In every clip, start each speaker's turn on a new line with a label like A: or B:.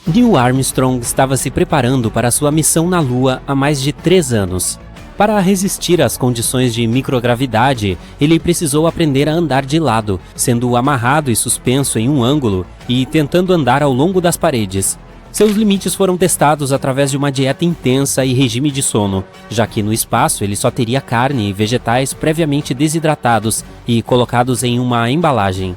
A: Neil Armstrong estava se preparando para sua missão na Lua há mais de 3 anos. Para resistir às condições de microgravidade, ele precisou aprender a andar de lado, sendo amarrado e suspenso em um ângulo e tentando andar ao longo das paredes. Seus limites foram testados através de uma dieta intensa e regime de sono, já que no espaço ele só teria carne e vegetais previamente desidratados e colocados em uma embalagem.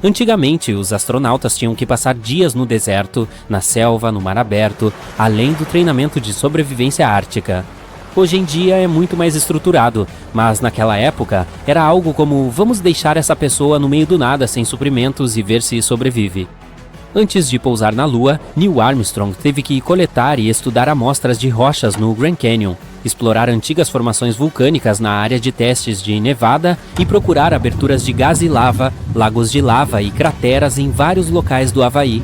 A: Antigamente, os astronautas tinham que passar dias no deserto, na selva, no mar aberto, além do treinamento de sobrevivência ártica. Hoje em dia é muito mais estruturado, mas naquela época era algo como vamos deixar essa pessoa no meio do nada sem suprimentos e ver se sobrevive. Antes de pousar na Lua, Neil Armstrong teve que coletar e estudar amostras de rochas no Grand Canyon, explorar antigas formações vulcânicas na área de testes de Nevada e procurar aberturas de gás e lava, lagos de lava e crateras em vários locais do Havaí.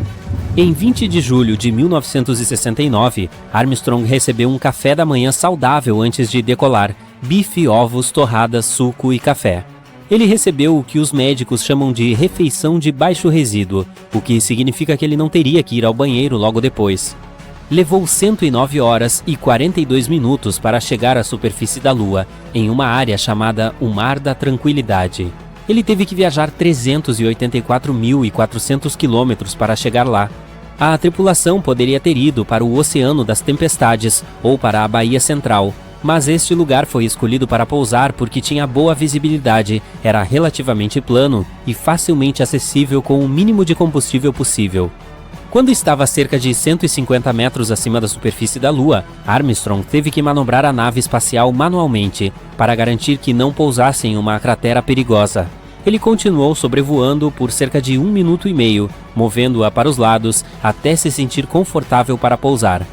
A: Em 20 de julho de 1969, Armstrong recebeu um café da manhã saudável antes de decolar: bife, ovos, torradas, suco e café. Ele recebeu o que os médicos chamam de refeição de baixo resíduo, o que significa que ele não teria que ir ao banheiro logo depois. Levou 109 horas e 42 minutos para chegar à superfície da Lua, em uma área chamada o Mar da Tranquilidade. Ele teve que viajar 384.400 quilômetros para chegar lá. A tripulação poderia ter ido para o Oceano das Tempestades ou para a Baía Central, mas este lugar foi escolhido para pousar porque tinha boa visibilidade, era relativamente plano e facilmente acessível com o mínimo de combustível possível. Quando estava a cerca de 150 metros acima da superfície da Lua, Armstrong teve que manobrar a nave espacial manualmente, para garantir que não pousasse em uma cratera perigosa. Ele continuou sobrevoando por cerca de 1 minuto e meio, movendo-a para os lados até se sentir confortável para pousar.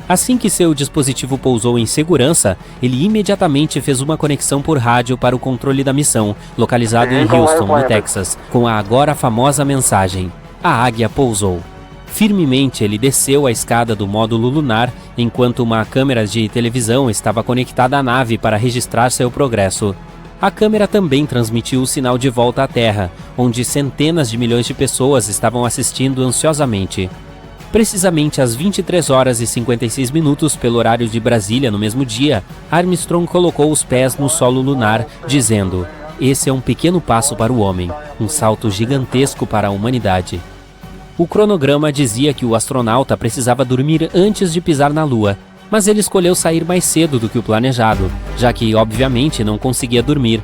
A: Assim que seu dispositivo pousou em segurança, ele imediatamente fez uma conexão por rádio para o controle da missão, localizado em Houston, no Texas, com a agora famosa mensagem: a Águia pousou. Firmemente ele desceu a escada do módulo lunar, enquanto uma câmera de televisão estava conectada à nave para registrar seu progresso. A câmera também transmitiu o sinal de volta à Terra, onde centenas de milhões de pessoas estavam assistindo ansiosamente. Precisamente às 23 horas e 56 minutos pelo horário de Brasília no mesmo dia, Armstrong colocou os pés no solo lunar, dizendo: "Esse é um pequeno passo para o homem, um salto gigantesco para a humanidade." O cronograma dizia que o astronauta precisava dormir antes de pisar na Lua, mas ele escolheu sair mais cedo do que o planejado, já que obviamente não conseguia dormir.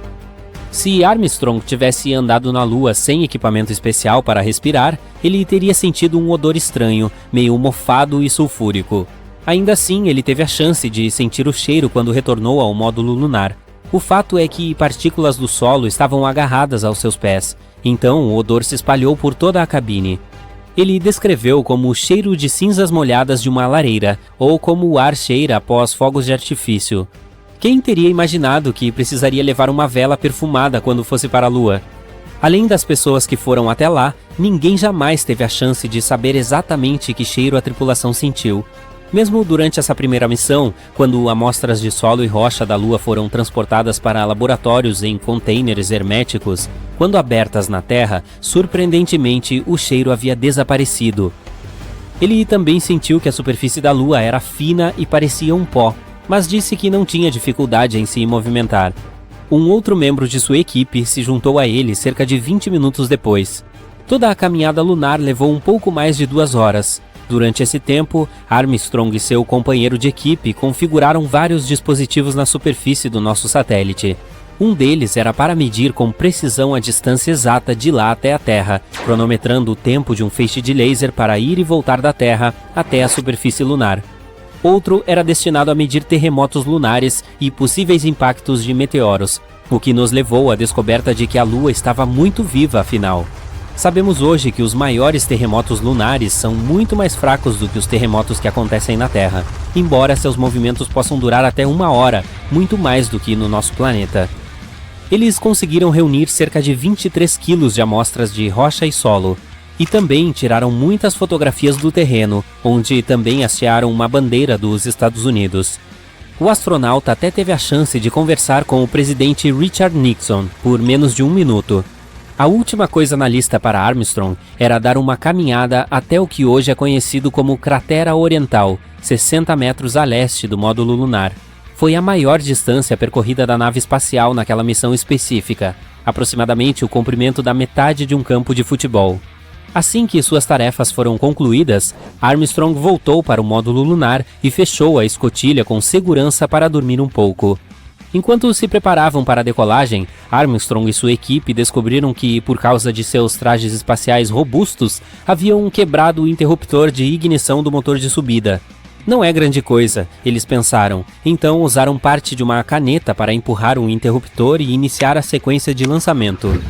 A: Se Armstrong tivesse andado na Lua sem equipamento especial para respirar, ele teria sentido um odor estranho, meio mofado e sulfúrico. Ainda assim, ele teve a chance de sentir o cheiro quando retornou ao módulo lunar. O fato é que partículas do solo estavam agarradas aos seus pés, então o odor se espalhou por toda a cabine. Ele descreveu como o cheiro de cinzas molhadas de uma lareira, ou como o ar cheira após fogos de artifício. Quem teria imaginado que precisaria levar uma vela perfumada quando fosse para a Lua? Além das pessoas que foram até lá, ninguém jamais teve a chance de saber exatamente que cheiro a tripulação sentiu. Mesmo durante essa primeira missão, quando amostras de solo e rocha da Lua foram transportadas para laboratórios em containers herméticos, quando abertas na Terra, surpreendentemente o cheiro havia desaparecido. Ele também sentiu que a superfície da Lua era fina e parecia um pó, mas disse que não tinha dificuldade em se movimentar. Um outro membro de sua equipe se juntou a ele cerca de 20 minutos depois. Toda a caminhada lunar levou um pouco mais de 2 horas. Durante esse tempo, Armstrong e seu companheiro de equipe configuraram vários dispositivos na superfície do nosso satélite. Um deles era para medir com precisão a distância exata de lá até a Terra, cronometrando o tempo de um feixe de laser para ir e voltar da Terra até a superfície lunar. Outro era destinado a medir terremotos lunares e possíveis impactos de meteoros, o que nos levou à descoberta de que a Lua estava muito viva, afinal. Sabemos hoje que os maiores terremotos lunares são muito mais fracos do que os terremotos que acontecem na Terra, embora seus movimentos possam durar até 1 hora, muito mais do que no nosso planeta. Eles conseguiram reunir cerca de 23 quilos de amostras de rocha e solo, e também tiraram muitas fotografias do terreno, onde também hastearam uma bandeira dos Estados Unidos. O astronauta até teve a chance de conversar com o presidente Richard Nixon por menos de 1 minuto. A última coisa na lista para Armstrong era dar uma caminhada até o que hoje é conhecido como Cratera Oriental, 60 metros a leste do módulo lunar. Foi a maior distância percorrida da nave espacial naquela missão específica, aproximadamente o comprimento da metade de um campo de futebol. Assim que suas tarefas foram concluídas, Armstrong voltou para o módulo lunar e fechou a escotilha com segurança para dormir um pouco. Enquanto se preparavam para a decolagem, Armstrong e sua equipe descobriram que, por causa de seus trajes espaciais robustos, haviam quebrado o interruptor de ignição do motor de subida. Não é grande coisa, eles pensaram, então usaram parte de uma caneta para empurrar um interruptor e iniciar a sequência de lançamento.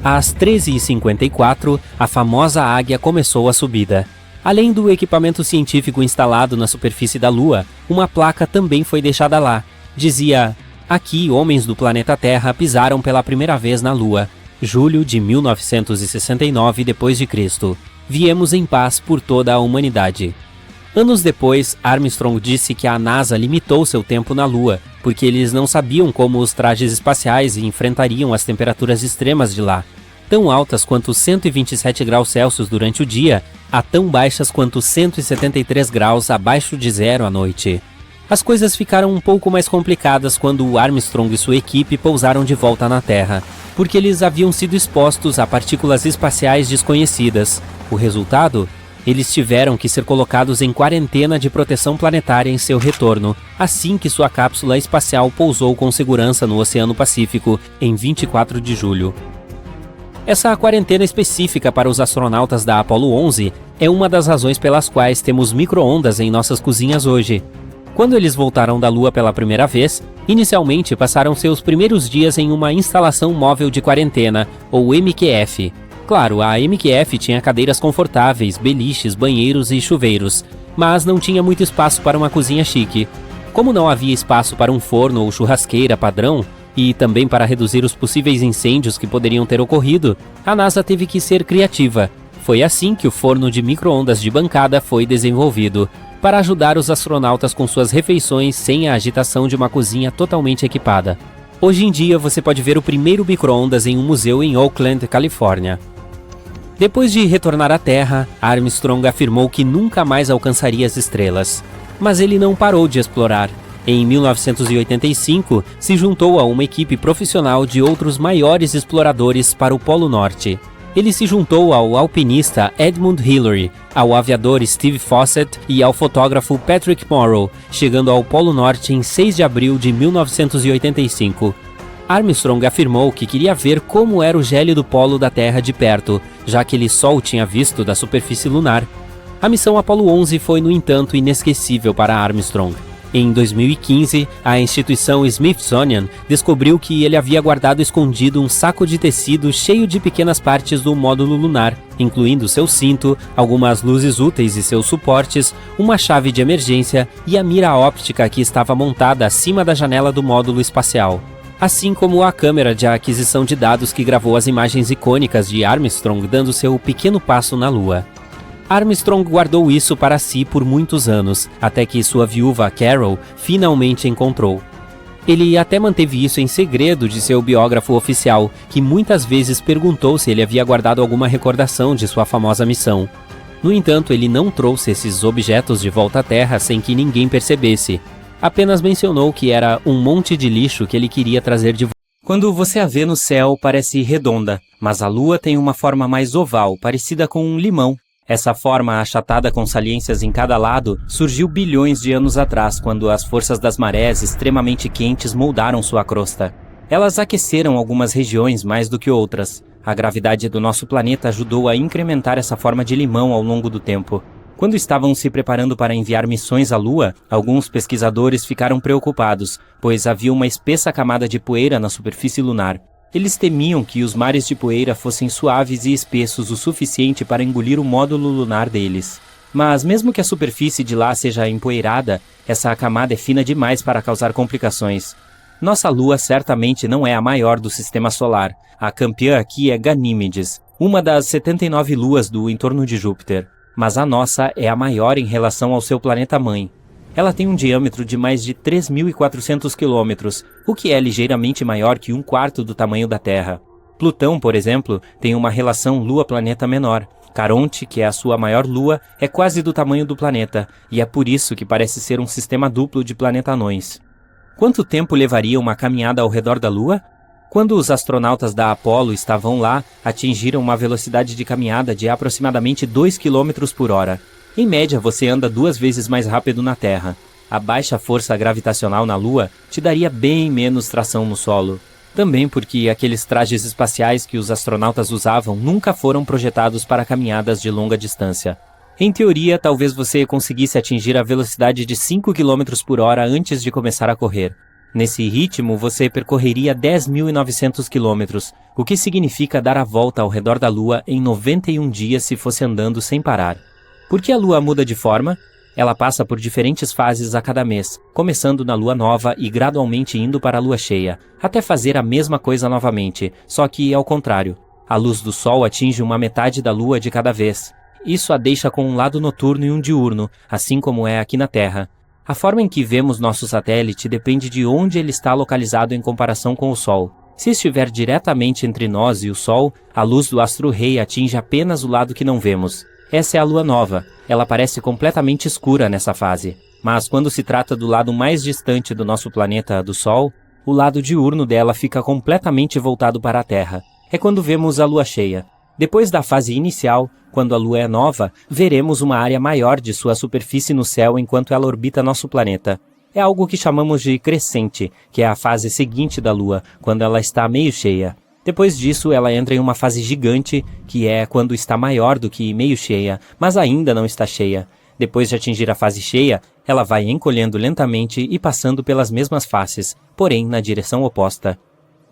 A: Às 13h54, a famosa Águia começou a subida. Além do equipamento científico instalado na superfície da Lua, uma placa também foi deixada lá. Dizia: aqui homens do planeta Terra pisaram pela primeira vez na Lua, julho de 1969 d.C. Viemos em paz por toda a humanidade. Anos depois, Armstrong disse que a NASA limitou seu tempo na Lua, porque eles não sabiam como os trajes espaciais enfrentariam as temperaturas extremas de lá, tão altas quanto 127 graus Celsius durante o dia, a tão baixas quanto 173 graus abaixo de zero à noite. As coisas ficaram um pouco mais complicadas quando Armstrong e sua equipe pousaram de volta na Terra, porque eles haviam sido expostos a partículas espaciais desconhecidas. O resultado? Eles tiveram que ser colocados em quarentena de proteção planetária em seu retorno, assim que sua cápsula espacial pousou com segurança no Oceano Pacífico, em 24 de julho. Essa quarentena específica para os astronautas da Apollo 11 é uma das razões pelas quais temos micro-ondas em nossas cozinhas hoje. Quando eles voltaram da Lua pela primeira vez, inicialmente passaram seus primeiros dias em uma instalação móvel de quarentena, ou MQF. Claro, a MQF tinha cadeiras confortáveis, beliches, banheiros e chuveiros, mas não tinha muito espaço para uma cozinha chique. Como não havia espaço para um forno ou churrasqueira padrão, e também para reduzir os possíveis incêndios que poderiam ter ocorrido, a NASA teve que ser criativa. Foi assim que o forno de micro-ondas de bancada foi desenvolvido, para ajudar os astronautas com suas refeições sem a agitação de uma cozinha totalmente equipada. Hoje em dia você pode ver o primeiro micro-ondas em um museu em Oakland, Califórnia. Depois de retornar à Terra, Armstrong afirmou que nunca mais alcançaria as estrelas. Mas ele não parou de explorar. Em 1985, se juntou a uma equipe profissional de outros maiores exploradores para o Polo Norte. Ele se juntou ao alpinista Edmund Hillary, ao aviador Steve Fossett e ao fotógrafo Patrick Morrow, chegando ao Polo Norte em 6 de abril de 1985. Armstrong afirmou que queria ver como era o gélido polo da Terra de perto, já que ele só o tinha visto da superfície lunar. A missão Apollo 11 foi, no entanto, inesquecível para Armstrong. Em 2015, a instituição Smithsonian descobriu que ele havia guardado escondido um saco de tecido cheio de pequenas partes do módulo lunar, incluindo seu cinto, algumas luzes úteis e seus suportes, uma chave de emergência e a mira óptica que estava montada acima da janela do módulo espacial, assim como a câmera de aquisição de dados que gravou as imagens icônicas de Armstrong dando seu pequeno passo na Lua. Armstrong guardou isso para si por muitos anos, até que sua viúva Carol finalmente encontrou. Ele até manteve isso em segredo de seu biógrafo oficial, que muitas vezes perguntou se ele havia guardado alguma recordação de sua famosa missão. No entanto, ele não trouxe esses objetos de volta à Terra sem que ninguém percebesse. Apenas mencionou que era um monte de lixo que ele queria trazer de volta. Quando você a vê no céu, parece redonda, mas a Lua tem uma forma mais oval, parecida com um limão. Essa forma achatada com saliências em cada lado surgiu bilhões de anos atrás, quando as forças das marés extremamente quentes moldaram sua crosta. Elas aqueceram algumas regiões mais do que outras. A gravidade do nosso planeta ajudou a incrementar essa forma de limão ao longo do tempo. Quando estavam se preparando para enviar missões à Lua, alguns pesquisadores ficaram preocupados, pois havia uma espessa camada de poeira na superfície lunar. Eles temiam que os mares de poeira fossem suaves e espessos o suficiente para engolir o módulo lunar deles. Mas mesmo que a superfície de lá seja empoeirada, essa camada é fina demais para causar complicações. Nossa Lua certamente não é a maior do Sistema Solar. A campeã aqui é Ganímedes, uma das 79 luas do entorno de Júpiter. Mas a nossa é a maior em relação ao seu planeta-mãe. Ela tem um diâmetro de mais de 3.400 quilômetros, o que é ligeiramente maior que um quarto do tamanho da Terra. Plutão, por exemplo, tem uma relação Lua-planeta menor. Caronte, que é a sua maior lua, é quase do tamanho do planeta, e é por isso que parece ser um sistema duplo de planeta-anões. Quanto tempo levaria uma caminhada ao redor da Lua? Quando os astronautas da Apollo estavam lá, atingiram uma velocidade de caminhada de aproximadamente 2 km por hora. Em média, você anda 2 vezes mais rápido na Terra. A baixa força gravitacional na Lua te daria bem menos tração no solo. Também porque aqueles trajes espaciais que os astronautas usavam nunca foram projetados para caminhadas de longa distância. Em teoria, talvez você conseguisse atingir a velocidade de 5 km por hora antes de começar a correr. Nesse ritmo, você percorreria 10.900 km, o que significa dar a volta ao redor da Lua em 91 dias se fosse andando sem parar. Por que a Lua muda de forma? Ela passa por diferentes fases a cada mês, começando na lua nova e gradualmente indo para a lua cheia, até fazer a mesma coisa novamente, só que ao contrário. A luz do Sol atinge uma metade da lua de cada vez. Isso a deixa com um lado noturno e um diurno, assim como é aqui na Terra. A forma em que vemos nosso satélite depende de onde ele está localizado em comparação com o Sol. Se estiver diretamente entre nós e o Sol, a luz do astro-rei atinge apenas o lado que não vemos. Essa é a lua nova. Ela parece completamente escura nessa fase. Mas quando se trata do lado mais distante do nosso planeta, do Sol, o lado diurno dela fica completamente voltado para a Terra. É quando vemos a lua cheia. Depois da fase inicial, quando a lua é nova, veremos uma área maior de sua superfície no céu enquanto ela orbita nosso planeta. É algo que chamamos de crescente, que é a fase seguinte da lua, quando ela está meio cheia. Depois disso, ela entra em uma fase gigante, que é quando está maior do que meio cheia, mas ainda não está cheia. Depois de atingir a fase cheia, ela vai encolhendo lentamente e passando pelas mesmas faces, porém na direção oposta.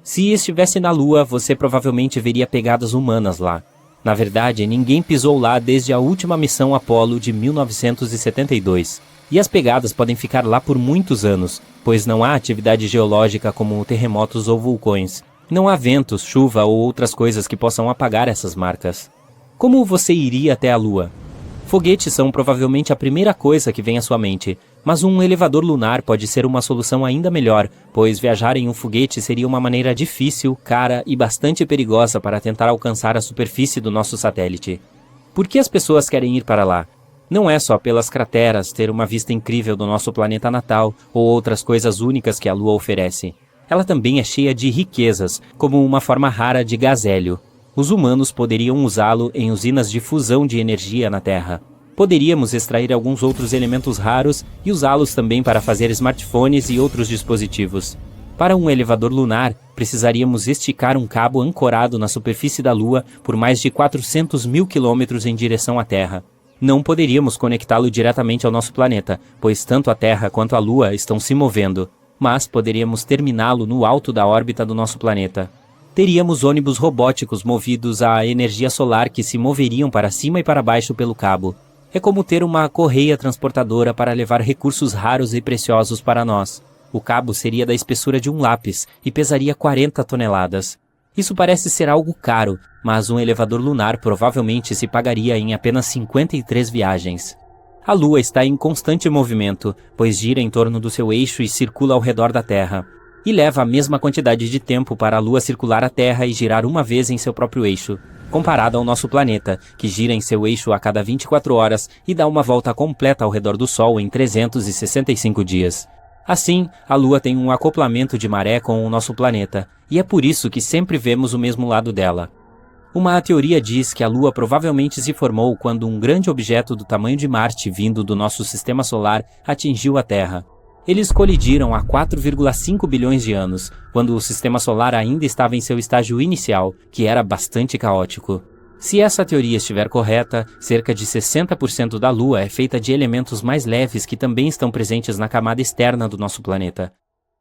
A: Se estivesse na Lua, você provavelmente veria pegadas humanas lá. Na verdade, ninguém pisou lá desde a última missão Apollo de 1972. E as pegadas podem ficar lá por muitos anos, pois não há atividade geológica como terremotos ou vulcões. Não há ventos, chuva ou outras coisas que possam apagar essas marcas. Como você iria até a Lua? Foguetes são provavelmente a primeira coisa que vem à sua mente, mas um elevador lunar pode ser uma solução ainda melhor, pois viajar em um foguete seria uma maneira difícil, cara e bastante perigosa para tentar alcançar a superfície do nosso satélite. Por que as pessoas querem ir para lá? Não é só pelas crateras, ter uma vista incrível do nosso planeta natal ou outras coisas únicas que a Lua oferece. Ela também é cheia de riquezas, como uma forma rara de gás hélio. Os humanos poderiam usá-lo em usinas de fusão de energia na Terra. Poderíamos extrair alguns outros elementos raros e usá-los também para fazer smartphones e outros dispositivos. Para um elevador lunar, precisaríamos esticar um cabo ancorado na superfície da Lua por mais de 400 mil quilômetros em direção à Terra. Não poderíamos conectá-lo diretamente ao nosso planeta, pois tanto a Terra quanto a Lua estão se movendo. Mas poderíamos terminá-lo no alto da órbita do nosso planeta. Teríamos ônibus robóticos movidos à energia solar que se moveriam para cima e para baixo pelo cabo. É como ter uma correia transportadora para levar recursos raros e preciosos para nós. O cabo seria da espessura de um lápis e pesaria 40 toneladas. Isso parece ser algo caro, mas um elevador lunar provavelmente se pagaria em apenas 53 viagens. A Lua está em constante movimento, pois gira em torno do seu eixo e circula ao redor da Terra. E leva a mesma quantidade de tempo para a Lua circular a Terra e girar uma vez em seu próprio eixo, comparado ao nosso planeta, que gira em seu eixo a cada 24 horas e dá uma volta completa ao redor do Sol em 365 dias. Assim, a Lua tem um acoplamento de maré com o nosso planeta, e é por isso que sempre vemos o mesmo lado dela. Uma teoria diz que a Lua provavelmente se formou quando um grande objeto do tamanho de Marte vindo do nosso sistema solar atingiu a Terra. Eles colidiram há 4,5 bilhões de anos, quando o sistema solar ainda estava em seu estágio inicial, que era bastante caótico. Se essa teoria estiver correta, cerca de 60% da Lua é feita de elementos mais leves que também estão presentes na camada externa do nosso planeta.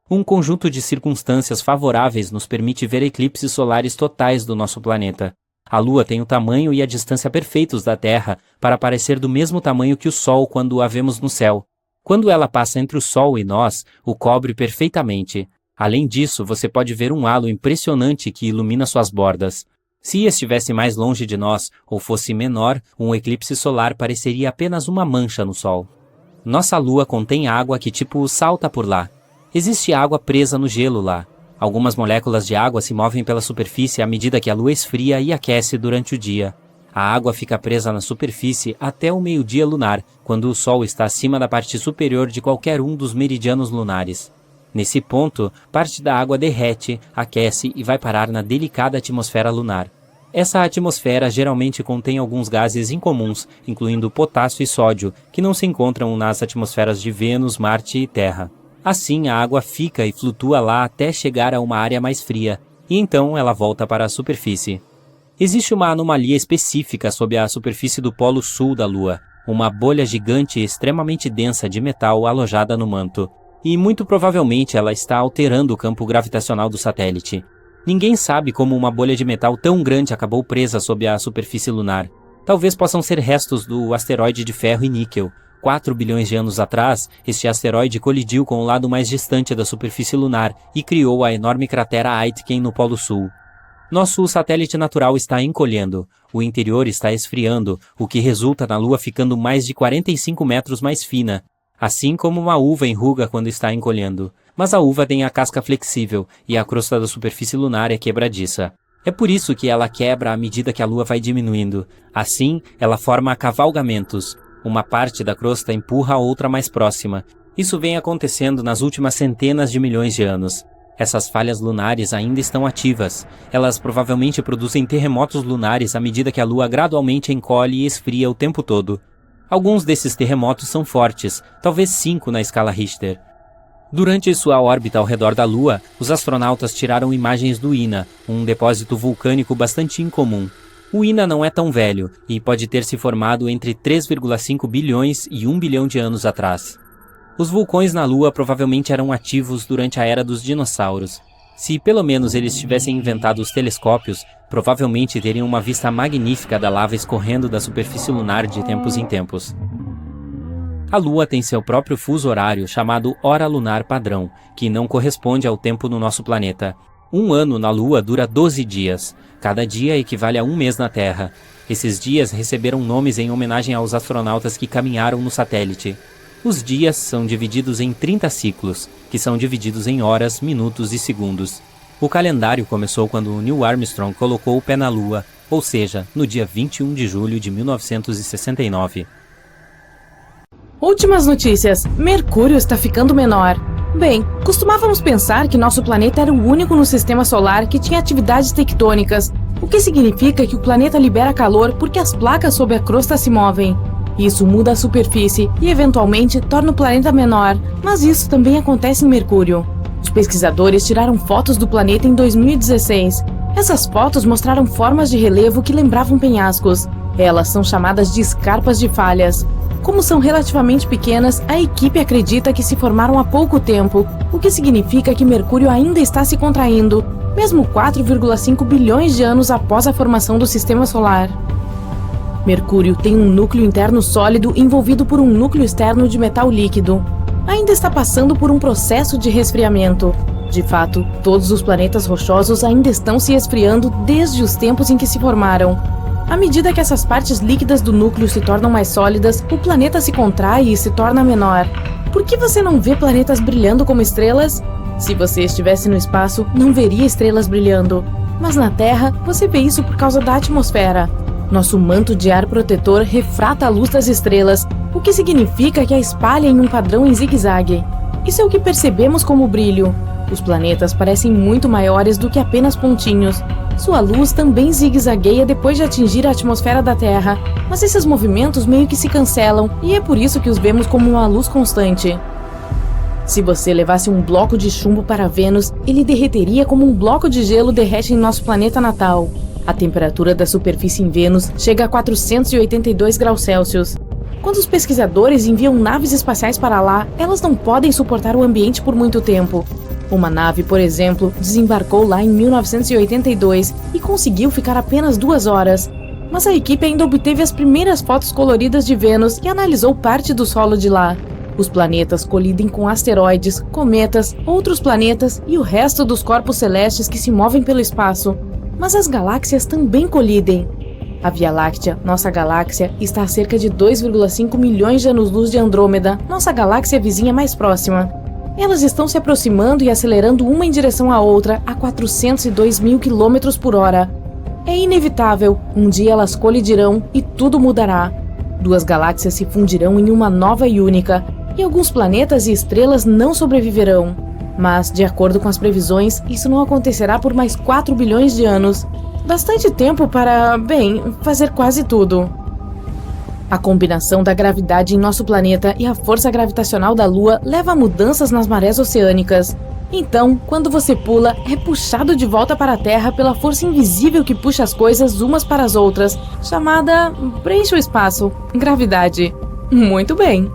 A: Um conjunto de circunstâncias favoráveis nos permite ver eclipses solares totais do nosso planeta. A Lua tem o tamanho e a distância perfeitos da Terra para parecer do mesmo tamanho que o Sol quando a vemos no céu. Quando ela passa entre o Sol e nós, o cobre perfeitamente. Além disso, você pode ver um halo impressionante que ilumina suas bordas. Se estivesse mais longe de nós, ou fosse menor, um eclipse solar pareceria apenas uma mancha no Sol. Nossa Lua contém água que salta por lá. Existe água presa no gelo lá. Algumas moléculas de água se movem pela superfície à medida que a Lua esfria e aquece durante o dia. A água fica presa na superfície até o meio-dia lunar, quando o Sol está acima da parte superior de qualquer um dos meridianos lunares. Nesse ponto, parte da água derrete, aquece e vai parar na delicada atmosfera lunar. Essa atmosfera geralmente contém alguns gases incomuns, incluindo potássio e sódio, que não se encontram nas atmosferas de Vênus, Marte e Terra. Assim, a água fica e flutua lá até chegar a uma área mais fria, e então ela volta para a superfície. Existe uma anomalia específica sob a superfície do polo sul da Lua, uma bolha gigante extremamente densa de metal alojada no manto, e muito provavelmente ela está alterando o campo gravitacional do satélite. Ninguém sabe como uma bolha de metal tão grande acabou presa sob a superfície lunar. Talvez possam ser restos do asteroide de ferro e níquel. 4 bilhões de anos atrás, este asteroide colidiu com o lado mais distante da superfície lunar e criou a enorme cratera Aitken no Polo Sul. Nosso satélite natural está encolhendo, o interior está esfriando, o que resulta na Lua ficando mais de 45 metros mais fina, assim como uma uva enruga quando está encolhendo. Mas a uva tem a casca flexível e a crosta da superfície lunar é quebradiça. É por isso que ela quebra à medida que a Lua vai diminuindo. Assim, ela forma cavalgamentos. Uma parte da crosta empurra a outra mais próxima. Isso vem acontecendo nas últimas centenas de milhões de anos. Essas falhas lunares ainda estão ativas. Elas provavelmente produzem terremotos lunares à medida que a Lua gradualmente encolhe e esfria o tempo todo. Alguns desses terremotos são fortes, talvez 5 na escala Richter. Durante sua órbita ao redor da Lua, os astronautas tiraram imagens do Ina, um depósito vulcânico bastante incomum. O Ina não é tão velho e pode ter se formado entre 3,5 bilhões e 1 bilhão de anos atrás. Os vulcões na Lua provavelmente eram ativos durante a era dos dinossauros. Se pelo menos eles tivessem inventado os telescópios, provavelmente teriam uma vista magnífica da lava escorrendo da superfície lunar de tempos em tempos. A Lua tem seu próprio fuso horário chamado Hora Lunar Padrão, que não corresponde ao tempo no nosso planeta. Um ano na Lua dura 12 dias. Cada dia equivale a um mês na Terra. Esses dias receberam nomes em homenagem aos astronautas que caminharam no satélite. Os dias são divididos em 30 ciclos, que são divididos em horas, minutos e segundos. O calendário começou quando Neil Armstrong colocou o pé na Lua, ou seja, no dia 21 de julho de 1969.
B: Últimas notícias. Mercúrio está ficando menor. Bem, costumávamos pensar que nosso planeta era o único no sistema solar que tinha atividades tectônicas, o que significa que o planeta libera calor porque as placas sob a crosta se movem. Isso muda a superfície e, eventualmente, torna o planeta menor, mas isso também acontece em Mercúrio. Os pesquisadores tiraram fotos do planeta em 2016. Essas fotos mostraram formas de relevo que lembravam penhascos. Elas são chamadas de escarpas de falhas. Como são relativamente pequenas, a equipe acredita que se formaram há pouco tempo, o que significa que Mercúrio ainda está se contraindo, mesmo 4,5 bilhões de anos após a formação do Sistema Solar. Mercúrio tem um núcleo interno sólido envolvido por um núcleo externo de metal líquido. Ainda está passando por um processo de resfriamento. De fato, todos os planetas rochosos ainda estão se esfriando desde os tempos em que se formaram. À medida que essas partes líquidas do núcleo se tornam mais sólidas, o planeta se contrai e se torna menor. Por que você não vê planetas brilhando como estrelas? Se você estivesse no espaço, não veria estrelas brilhando. Mas na Terra, você vê isso por causa da atmosfera. Nosso manto de ar protetor refrata a luz das estrelas, o que significa que a espalha em um padrão em zigue-zague. Isso é o que percebemos como brilho. Os planetas parecem muito maiores do que apenas pontinhos. Sua luz também zigue-zagueia depois de atingir a atmosfera da Terra, mas esses movimentos meio que se cancelam e é por isso que os vemos como uma luz constante. Se você levasse um bloco de chumbo para Vênus, ele derreteria como um bloco de gelo derrete em nosso planeta natal. A temperatura da superfície em Vênus chega a 482 graus Celsius. Quando os pesquisadores enviam naves espaciais para lá, elas não podem suportar o ambiente por muito tempo. Uma nave, por exemplo, desembarcou lá em 1982 e conseguiu ficar apenas 2 horas. Mas a equipe ainda obteve as primeiras fotos coloridas de Vênus e analisou parte do solo de lá. Os planetas colidem com asteroides, cometas, outros planetas e o resto dos corpos celestes que se movem pelo espaço. Mas as galáxias também colidem. A Via Láctea, nossa galáxia, está a cerca de 2,5 milhões de anos-luz de Andrômeda, nossa galáxia vizinha mais próxima. Elas estão se aproximando e acelerando uma em direção à outra a 402 mil quilômetros por hora. É inevitável, um dia elas colidirão e tudo mudará. Duas galáxias se fundirão em uma nova e única, e alguns planetas e estrelas não sobreviverão. Mas, de acordo com as previsões, isso não acontecerá por mais 4 bilhões de anos. Bastante tempo para, fazer quase tudo. A combinação da gravidade em nosso planeta e a força gravitacional da Lua leva a mudanças nas marés oceânicas. Então, quando você pula, é puxado de volta para a Terra pela força invisível que puxa as coisas umas para as outras, chamada preencha o espaço, gravidade. Muito bem.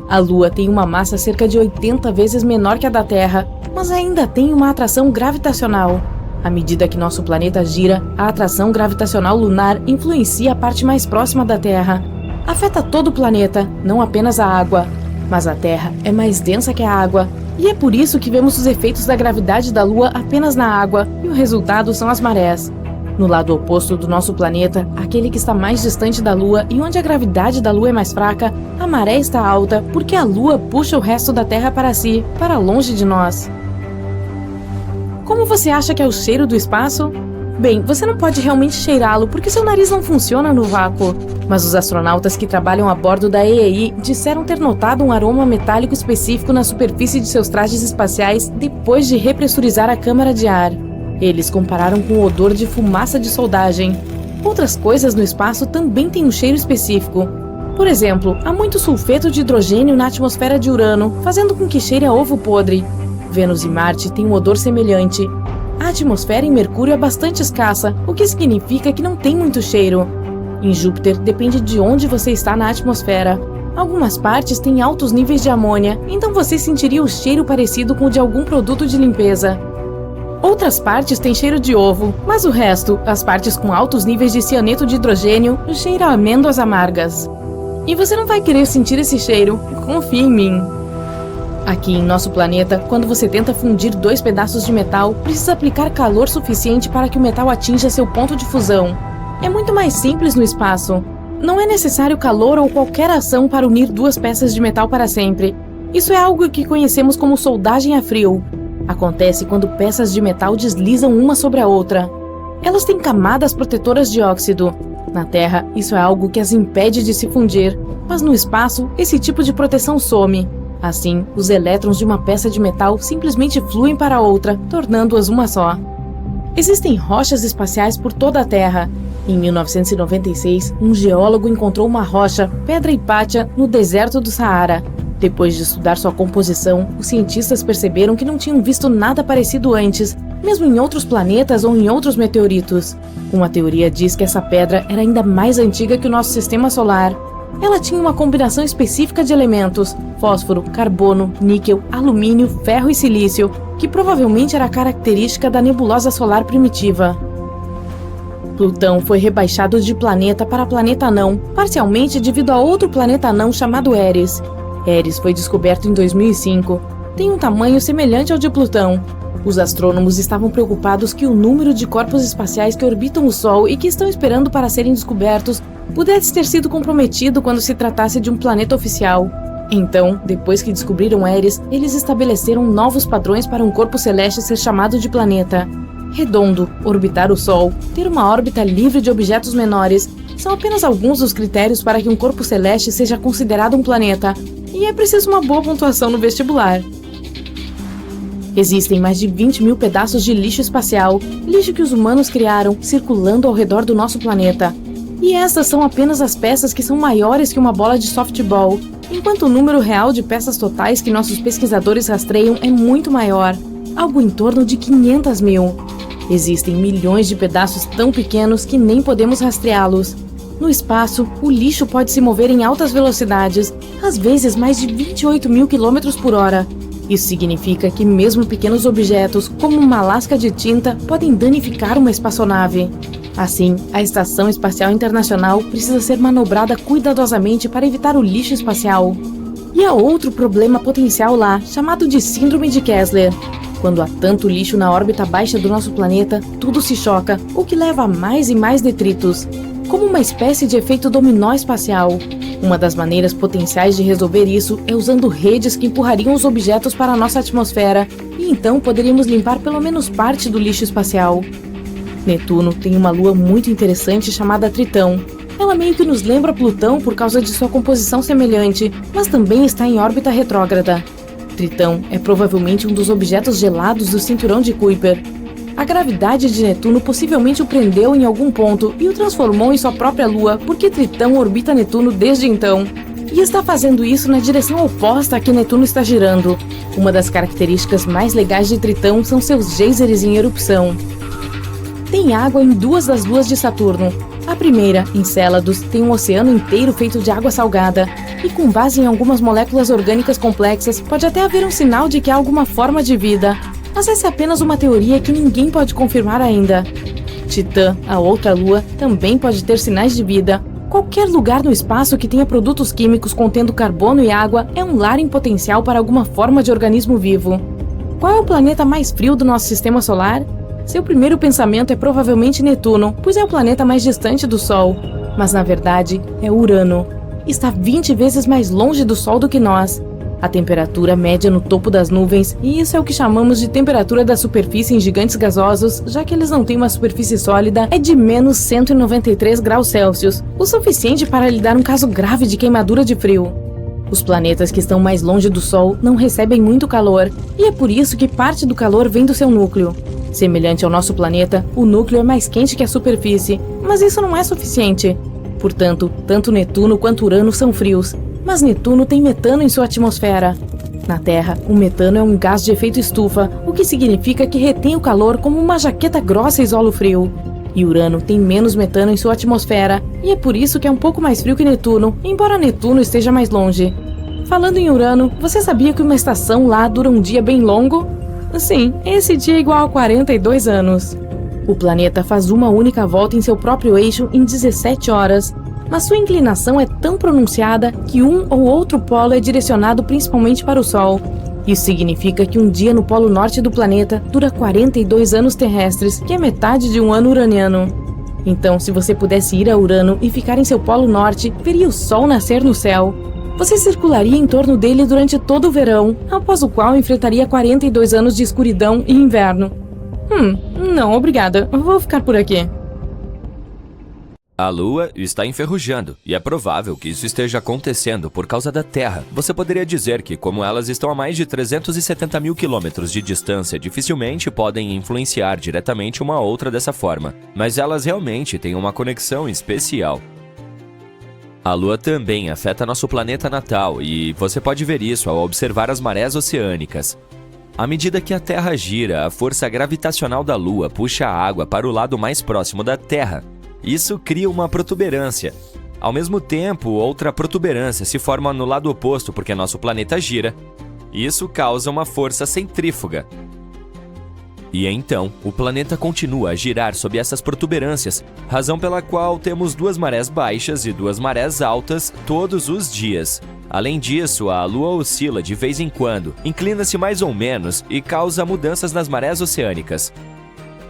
B: A Lua tem uma massa cerca de 80 vezes menor que a da Terra, mas ainda tem uma atração gravitacional. À medida que nosso planeta gira, a atração gravitacional lunar influencia a parte mais próxima da Terra. Afeta todo o planeta, não apenas a água. Mas a Terra é mais densa que a água, e é por isso que vemos os efeitos da gravidade da Lua apenas na água, e o resultado são as marés. No lado oposto do nosso planeta, aquele que está mais distante da Lua e onde a gravidade da Lua é mais fraca, a maré está alta porque a Lua puxa o resto da Terra para si, para longe de nós. Como você acha que é o cheiro do espaço? Bem, você não pode realmente cheirá-lo porque seu nariz não funciona no vácuo. Mas os astronautas que trabalham a bordo da EEI disseram ter notado um aroma metálico específico na superfície de seus trajes espaciais depois de repressurizar a câmara de ar. Eles compararam com o odor de fumaça de soldagem. Outras coisas no espaço também têm um cheiro específico. Por exemplo, há muito sulfeto de hidrogênio na atmosfera de Urano, fazendo com que cheire a ovo podre. Vênus e Marte têm um odor semelhante. A atmosfera em Mercúrio é bastante escassa, o que significa que não tem muito cheiro. Em Júpiter, depende de onde você está na atmosfera. Algumas partes têm altos níveis de amônia, então você sentiria o cheiro parecido com o de algum produto de limpeza. Outras partes têm cheiro de ovo, mas o resto, as partes com altos níveis de cianeto de hidrogênio, cheira a amêndoas amargas. E você não vai querer sentir esse cheiro, confie em mim. Aqui em nosso planeta, quando você tenta fundir dois pedaços de metal, precisa aplicar calor suficiente para que o metal atinja seu ponto de fusão. É muito mais simples no espaço. Não é necessário calor ou qualquer ação para unir duas peças de metal para sempre. Isso é algo que conhecemos como soldagem a frio. Acontece quando peças de metal deslizam uma sobre a outra. Elas têm camadas protetoras de óxido. Na Terra, isso é algo que as impede de se fundir, mas no espaço, esse tipo de proteção some. Assim, os elétrons de uma peça de metal simplesmente fluem para outra, tornando-as uma só. Existem rochas espaciais por toda a Terra. Em 1996, um geólogo encontrou uma rocha, Pedra Hipátia, no deserto do Saara. Depois de estudar sua composição, os cientistas perceberam que não tinham visto nada parecido antes, mesmo em outros planetas ou em outros meteoritos. Uma teoria diz que essa pedra era ainda mais antiga que o nosso sistema solar. Ela tinha uma combinação específica de elementos, fósforo, carbono, níquel, alumínio, ferro e silício, que provavelmente era característica da nebulosa solar primitiva. Plutão foi rebaixado de planeta para planeta anão, parcialmente devido a outro planeta anão chamado Eris. Eris foi descoberto em 2005. Tem um tamanho semelhante ao de Plutão. Os astrônomos estavam preocupados que o número de corpos espaciais que orbitam o Sol e que estão esperando para serem descobertos pudesse ter sido comprometido quando se tratasse de um planeta oficial. Então, depois que descobriram Eris, eles estabeleceram novos padrões para um corpo celeste ser chamado de planeta. Redondo, orbitar o Sol, ter uma órbita livre de objetos menores, são apenas alguns dos critérios para que um corpo celeste seja considerado um planeta, e é preciso uma boa pontuação no vestibular. Existem mais de 20 mil pedaços de lixo espacial, lixo que os humanos criaram, circulando ao redor do nosso planeta. E essas são apenas as peças que são maiores que uma bola de softball, enquanto o número real de peças totais que nossos pesquisadores rastreiam é muito maior, algo em torno de 500 mil. Existem milhões de pedaços tão pequenos que nem podemos rastreá-los. No espaço, o lixo pode se mover em altas velocidades, às vezes mais de 28 mil quilômetros por hora. Isso significa que mesmo pequenos objetos, como uma lasca de tinta, podem danificar uma espaçonave. Assim, a Estação Espacial Internacional precisa ser manobrada cuidadosamente para evitar o lixo espacial. E há outro problema potencial lá, chamado de Síndrome de Kessler. Quando há tanto lixo na órbita baixa do nosso planeta, tudo se choca, o que leva a mais e mais detritos, como uma espécie de efeito dominó espacial. Uma das maneiras potenciais de resolver isso é usando redes que empurrariam os objetos para a nossa atmosfera, e então poderíamos limpar pelo menos parte do lixo espacial. Netuno tem uma lua muito interessante chamada Tritão. Ela meio que nos lembra Plutão por causa de sua composição semelhante, mas também está em órbita retrógrada. Tritão é provavelmente um dos objetos gelados do cinturão de Kuiper. A gravidade de Netuno possivelmente o prendeu em algum ponto e o transformou em sua própria lua, porque Tritão orbita Netuno desde então. E está fazendo isso na direção oposta a que Netuno está girando. Uma das características mais legais de Tritão são seus geysers em erupção. Tem água em 2 das luas de Saturno. A primeira, Encélados, tem um oceano inteiro feito de água salgada, e com base em algumas moléculas orgânicas complexas, pode até haver um sinal de que há alguma forma de vida. Mas essa é apenas uma teoria que ninguém pode confirmar ainda. Titã, a outra lua, também pode ter sinais de vida. Qualquer lugar no espaço que tenha produtos químicos contendo carbono e água é um lar em potencial para alguma forma de organismo vivo. Qual é o planeta mais frio do nosso sistema solar? Seu primeiro pensamento é provavelmente Netuno, pois é o planeta mais distante do Sol. Mas na verdade, é Urano. Está 20 vezes mais longe do Sol do que nós. A temperatura média no topo das nuvens, e isso é o que chamamos de temperatura da superfície em gigantes gasosos, já que eles não têm uma superfície sólida, é de menos 193 graus Celsius, o suficiente para lhe dar um caso grave de queimadura de frio. Os planetas que estão mais longe do Sol não recebem muito calor, e é por isso que parte do calor vem do seu núcleo. Semelhante ao nosso planeta, o núcleo é mais quente que a superfície, mas isso não é suficiente. Portanto, tanto Netuno quanto Urano são frios, mas Netuno tem metano em sua atmosfera. Na Terra, o metano é um gás de efeito estufa, o que significa que retém o calor como uma jaqueta grossa isola o frio. E Urano tem menos metano em sua atmosfera, e é por isso que é um pouco mais frio que Netuno, embora Netuno esteja mais longe. Falando em Urano, você sabia que uma estação lá dura um dia bem longo? Sim, esse dia é igual a 42 anos. O planeta faz uma única volta em seu próprio eixo em 17 horas, mas sua inclinação é tão pronunciada que um ou outro polo é direcionado principalmente para o Sol. Isso significa que um dia no polo norte do planeta dura 42 anos terrestres, que é metade de um ano uraniano. Então, se você pudesse ir a Urano e ficar em seu polo norte, veria o Sol nascer no céu. Você circularia em torno dele durante todo o verão, após o qual enfrentaria 42 anos de escuridão e inverno. Não, obrigada. Vou ficar por aqui.
C: A Lua está enferrujando, e é provável que isso esteja acontecendo por causa da Terra. Você poderia dizer que, como elas estão a mais de 370 mil quilômetros de distância, dificilmente podem influenciar diretamente uma outra dessa forma. Mas elas realmente têm uma conexão especial. A Lua também afeta nosso planeta natal, e você pode ver isso ao observar as marés oceânicas. À medida que a Terra gira, a força gravitacional da Lua puxa a água para o lado mais próximo da Terra. Isso cria uma protuberância. Ao mesmo tempo, outra protuberância se forma no lado oposto porque nosso planeta gira. Isso causa uma força centrífuga. E então, o planeta continua a girar sob essas protuberâncias, razão pela qual temos 2 marés baixas e 2 marés altas todos os dias. Além disso, a Lua oscila de vez em quando, inclina-se mais ou menos e causa mudanças nas marés oceânicas.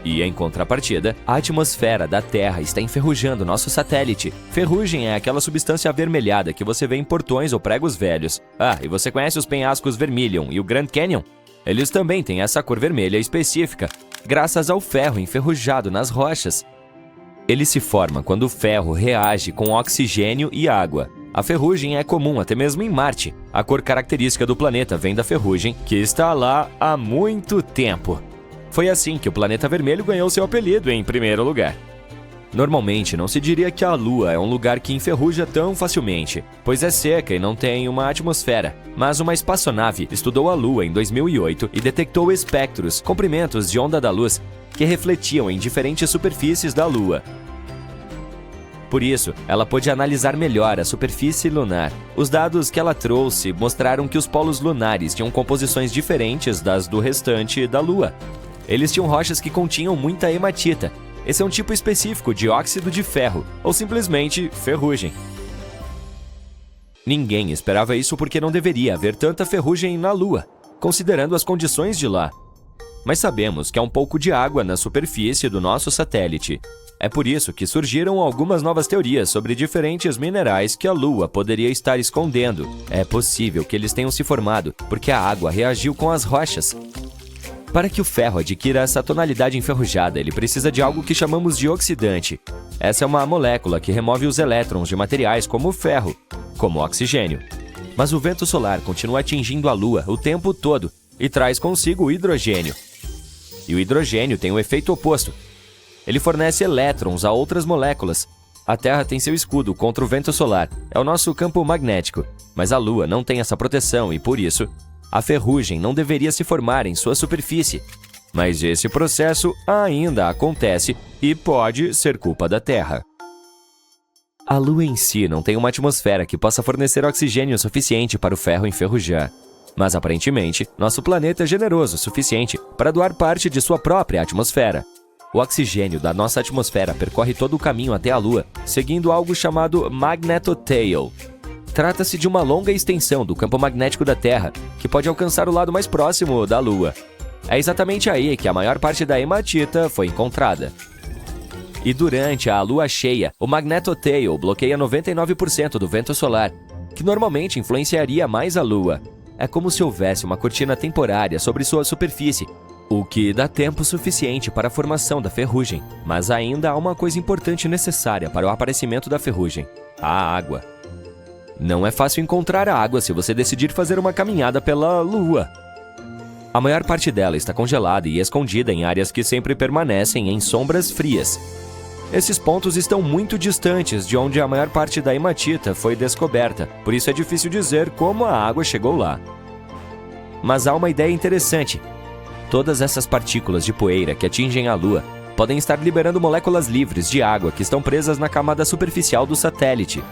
C: E, em contrapartida, a atmosfera da Terra está enferrujando nosso satélite. Ferrugem é aquela substância avermelhada que você vê em portões ou pregos velhos. E você conhece os penhascos Vermilion e o Grand Canyon? Eles também têm essa cor vermelha específica, graças ao ferro enferrujado nas rochas. Ele se forma quando o ferro reage com oxigênio e água. A ferrugem é comum até mesmo em Marte. A cor característica do planeta vem da ferrugem, que está lá há muito tempo. Foi assim que o planeta vermelho ganhou seu apelido em primeiro lugar. Normalmente, não se diria que a Lua é um lugar que enferruja tão facilmente, pois é seca e não tem uma atmosfera. Mas uma espaçonave estudou a Lua em 2008 e detectou espectros, comprimentos de onda da luz, que refletiam em diferentes superfícies da Lua. Por isso, ela pôde analisar melhor a superfície lunar. Os dados que ela trouxe mostraram que os polos lunares tinham composições diferentes das do restante da Lua. Eles tinham rochas que continham muita hematita. Esse é um tipo específico de óxido de ferro, ou simplesmente ferrugem. Ninguém esperava isso porque não deveria haver tanta ferrugem na Lua, considerando as condições de lá. mas sabemos que há um pouco de água na superfície do nosso satélite. É por isso que surgiram algumas novas teorias sobre diferentes minerais que a Lua poderia estar escondendo. É possível que eles tenham se formado porque a água reagiu com as rochas. Para que o ferro adquira essa tonalidade enferrujada, ele precisa de algo que chamamos de oxidante. Essa é uma molécula que remove os elétrons de materiais como o ferro, como o oxigênio. Mas o vento solar continua atingindo a Lua o tempo todo e traz consigo o hidrogênio. E o hidrogênio tem o efeito oposto. Ele fornece elétrons a outras moléculas. A Terra tem seu escudo contra o vento solar, é o nosso campo magnético, mas a Lua não tem essa proteção e, por isso, a ferrugem não deveria se formar em sua superfície. Mas esse processo ainda acontece e pode ser culpa da Terra. A Lua em si não tem uma atmosfera que possa fornecer oxigênio suficiente para o ferro enferrujar. Mas, aparentemente, nosso planeta é generoso o suficiente para doar parte de sua própria atmosfera. O oxigênio da nossa atmosfera percorre todo o caminho até a Lua, seguindo algo chamado magnetotail. Trata-se de uma longa extensão do campo magnético da Terra, que pode alcançar o lado mais próximo da Lua. É exatamente aí que a maior parte da hematita foi encontrada. E durante a lua cheia, o magnetotail bloqueia 99% do vento solar, que normalmente influenciaria mais a Lua. É como se houvesse uma cortina temporária sobre sua superfície, o que dá tempo suficiente para a formação da ferrugem. Mas ainda há uma coisa importante necessária para o aparecimento da ferrugem: a água. Não é fácil encontrar a água se você decidir fazer uma caminhada pela Lua. A maior parte dela está congelada e escondida em áreas que sempre permanecem em sombras frias. Esses pontos estão muito distantes de onde a maior parte da hematita foi descoberta, por isso é difícil dizer como a água chegou lá. Mas há uma ideia interessante. Todas essas partículas de poeira que atingem a Lua podem estar liberando moléculas livres de água que estão presas na camada superficial do satélite.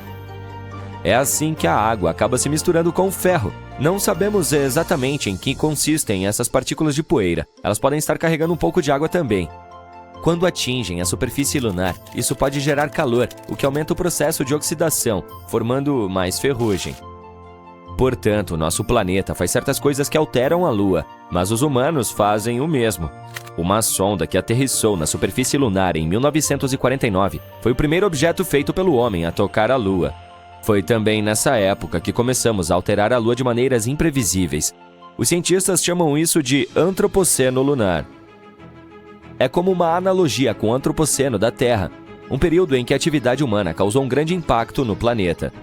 C: É assim que a água acaba se misturando com o ferro. Não sabemos exatamente em que consistem essas partículas de poeira. Elas podem estar carregando um pouco de água também. Quando atingem a superfície lunar, isso pode gerar calor, o que aumenta o processo de oxidação, formando mais ferrugem. Portanto, nosso planeta faz certas coisas que alteram a Lua, mas os humanos fazem o mesmo. Uma sonda que aterrissou na superfície lunar em 1949 foi o primeiro objeto feito pelo homem a tocar a Lua. Foi também nessa época que começamos a alterar a Lua de maneiras imprevisíveis. Os cientistas chamam isso de antropoceno lunar. É como uma analogia com o antropoceno da Terra, um período em que a atividade humana causou um grande impacto no planeta.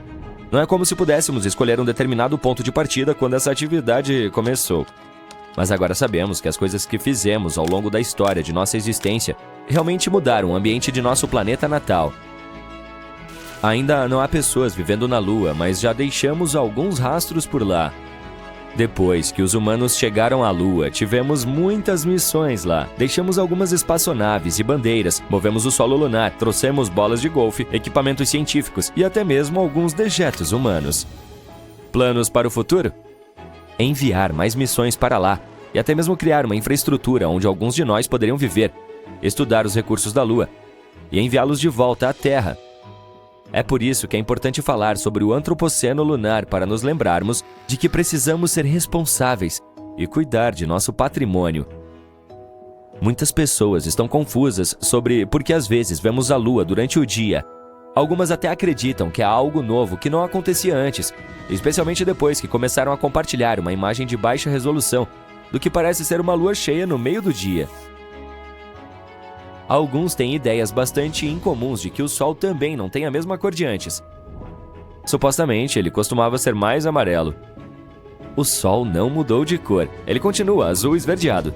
C: Não é como se pudéssemos escolher um determinado ponto de partida quando essa atividade começou. Mas agora sabemos que as coisas que fizemos ao longo da história de nossa existência realmente mudaram o ambiente de nosso planeta natal. Ainda não há pessoas vivendo na Lua, mas já deixamos alguns rastros por lá. Depois que os humanos chegaram à Lua, tivemos muitas missões lá. Deixamos algumas espaçonaves e bandeiras, movemos o solo lunar, trouxemos bolas de golfe, equipamentos científicos e até mesmo alguns dejetos humanos. Planos para o futuro? Enviar mais missões para lá e até mesmo criar uma infraestrutura onde alguns de nós poderiam viver, estudar os recursos da Lua e enviá-los de volta à Terra. É por isso que é importante falar sobre o antropoceno lunar para nos lembrarmos de que precisamos ser responsáveis e cuidar de nosso patrimônio. Muitas pessoas estão confusas sobre por que às vezes vemos a Lua durante o dia. Algumas até acreditam que há algo novo que não acontecia antes, especialmente depois que começaram a compartilhar uma imagem de baixa resolução do que parece ser uma lua cheia no meio do dia. Alguns têm ideias bastante incomuns de que o Sol também não tem a mesma cor de antes. Supostamente, ele costumava ser mais amarelo. O Sol não mudou de cor, ele continua azul esverdeado.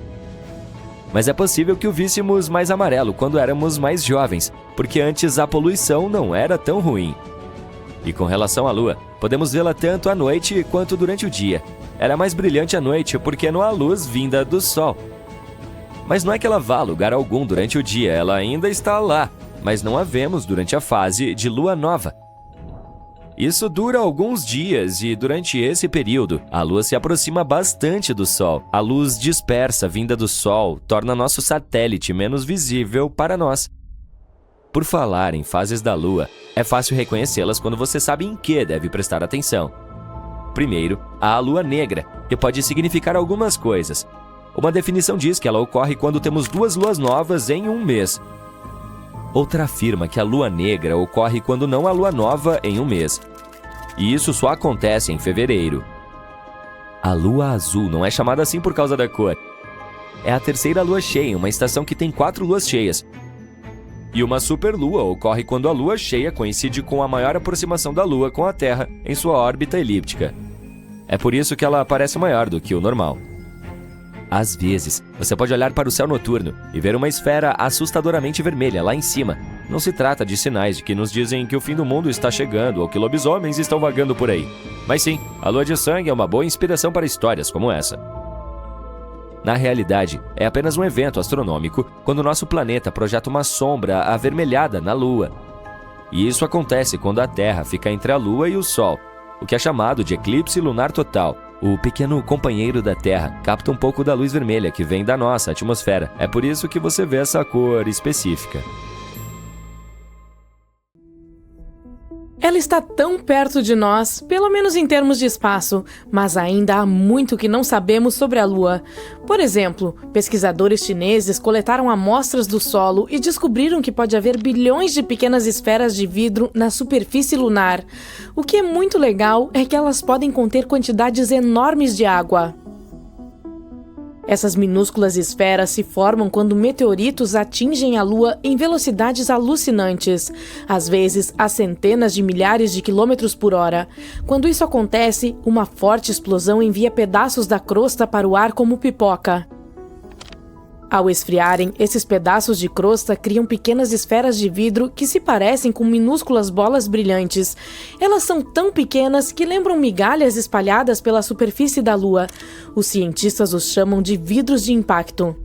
C: Mas é possível que o víssemos mais amarelo quando éramos mais jovens, porque antes a poluição não era tão ruim. E com relação à Lua, podemos vê-la tanto à noite quanto durante o dia. Ela é mais brilhante à noite porque não há luz vinda do Sol. Mas não é que ela vá a lugar algum durante o dia, ela ainda está lá, mas não a vemos durante a fase de lua nova. Isso dura alguns dias e, durante esse período, a Lua se aproxima bastante do Sol. A luz dispersa vinda do Sol torna nosso satélite menos visível para nós. Por falar em fases da Lua, é fácil reconhecê-las quando você sabe em que deve prestar atenção. Primeiro, há a Lua Negra, que pode significar algumas coisas. Uma definição diz que ela ocorre quando temos 2 luas novas em um mês. Outra afirma que a lua negra ocorre quando não há lua nova em um mês. E isso só acontece em fevereiro. A lua azul não é chamada assim por causa da cor. É a terceira lua cheia, uma estação que tem 4 luas cheias. E uma superlua ocorre quando a lua cheia coincide com a maior aproximação da lua com a Terra em sua órbita elíptica. É por isso que ela parece maior do que o normal. Às vezes, você pode olhar para o céu noturno e ver uma esfera assustadoramente vermelha lá em cima. Não se trata de sinais de que nos dizem que o fim do mundo está chegando ou que lobisomens estão vagando por aí. Mas sim, a lua de sangue é uma boa inspiração para histórias como essa. Na realidade, é apenas um evento astronômico quando nosso planeta projeta uma sombra avermelhada na Lua. E isso acontece quando a Terra fica entre a Lua e o Sol, o que é chamado de eclipse lunar total. O pequeno companheiro da Terra capta um pouco da luz vermelha que vem da nossa atmosfera. É por isso que você vê essa cor específica.
B: Ela está tão perto de nós, pelo menos em termos de espaço, mas ainda há muito que não sabemos sobre a Lua. Por exemplo, pesquisadores chineses coletaram amostras do solo e descobriram que pode haver bilhões de pequenas esferas de vidro na superfície lunar. O que é muito legal é que elas podem conter quantidades enormes de água. Essas minúsculas esferas se formam quando meteoritos atingem a Lua em velocidades alucinantes, às vezes a centenas de milhares de quilômetros por hora. Quando isso acontece, uma forte explosão envia pedaços da crosta para o ar como pipoca. Ao esfriarem, esses pedaços de crosta criam pequenas esferas de vidro que se parecem com minúsculas bolas brilhantes. Elas são tão pequenas que lembram migalhas espalhadas pela superfície da Lua. Os cientistas os chamam de vidros de impacto.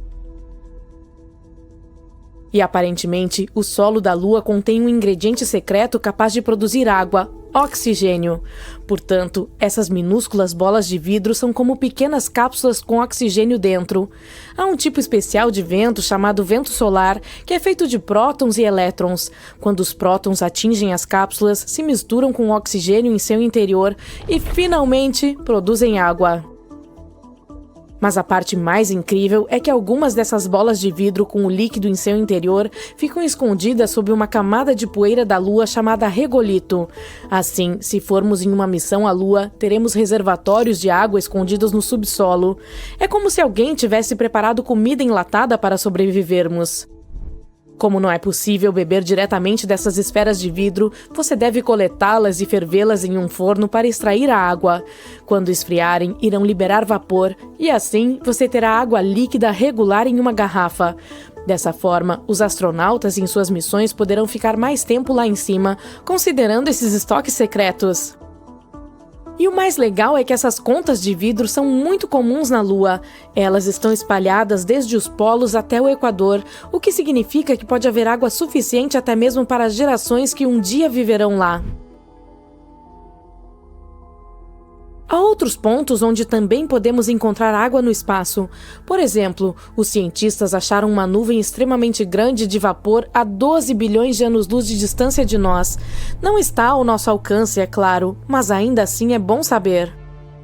B: E aparentemente, o solo da Lua contém um ingrediente secreto capaz de produzir água, oxigênio. Portanto, essas minúsculas bolas de vidro são como pequenas cápsulas com oxigênio dentro. Há um tipo especial de vento chamado vento solar, que é feito de prótons e elétrons. Quando os prótons atingem as cápsulas, se misturam com o oxigênio em seu interior e, finalmente, produzem água. Mas a parte mais incrível é que algumas dessas bolas de vidro com o líquido em seu interior ficam escondidas sob uma camada de poeira da Lua chamada regolito. Assim, se formos em uma missão à Lua, teremos reservatórios de água escondidos no subsolo. É como se alguém tivesse preparado comida enlatada para sobrevivermos. Como não é possível beber diretamente dessas esferas de vidro, você deve coletá-las e fervê-las em um forno para extrair a água. Quando esfriarem, irão liberar vapor e assim você terá água líquida regular em uma garrafa. Dessa forma, os astronautas em suas missões poderão ficar mais tempo lá em cima, considerando esses estoques secretos. E o mais legal é que essas contas de vidro são muito comuns na Lua. Elas estão espalhadas desde os polos até o Equador, o que significa que pode haver água suficiente até mesmo para as gerações que um dia viverão lá. Há outros pontos onde também podemos encontrar água no espaço. Por exemplo, os cientistas acharam uma nuvem extremamente grande de vapor a 12 bilhões de anos-luz de distância de nós. Não está ao nosso alcance, é claro, mas ainda assim é bom saber.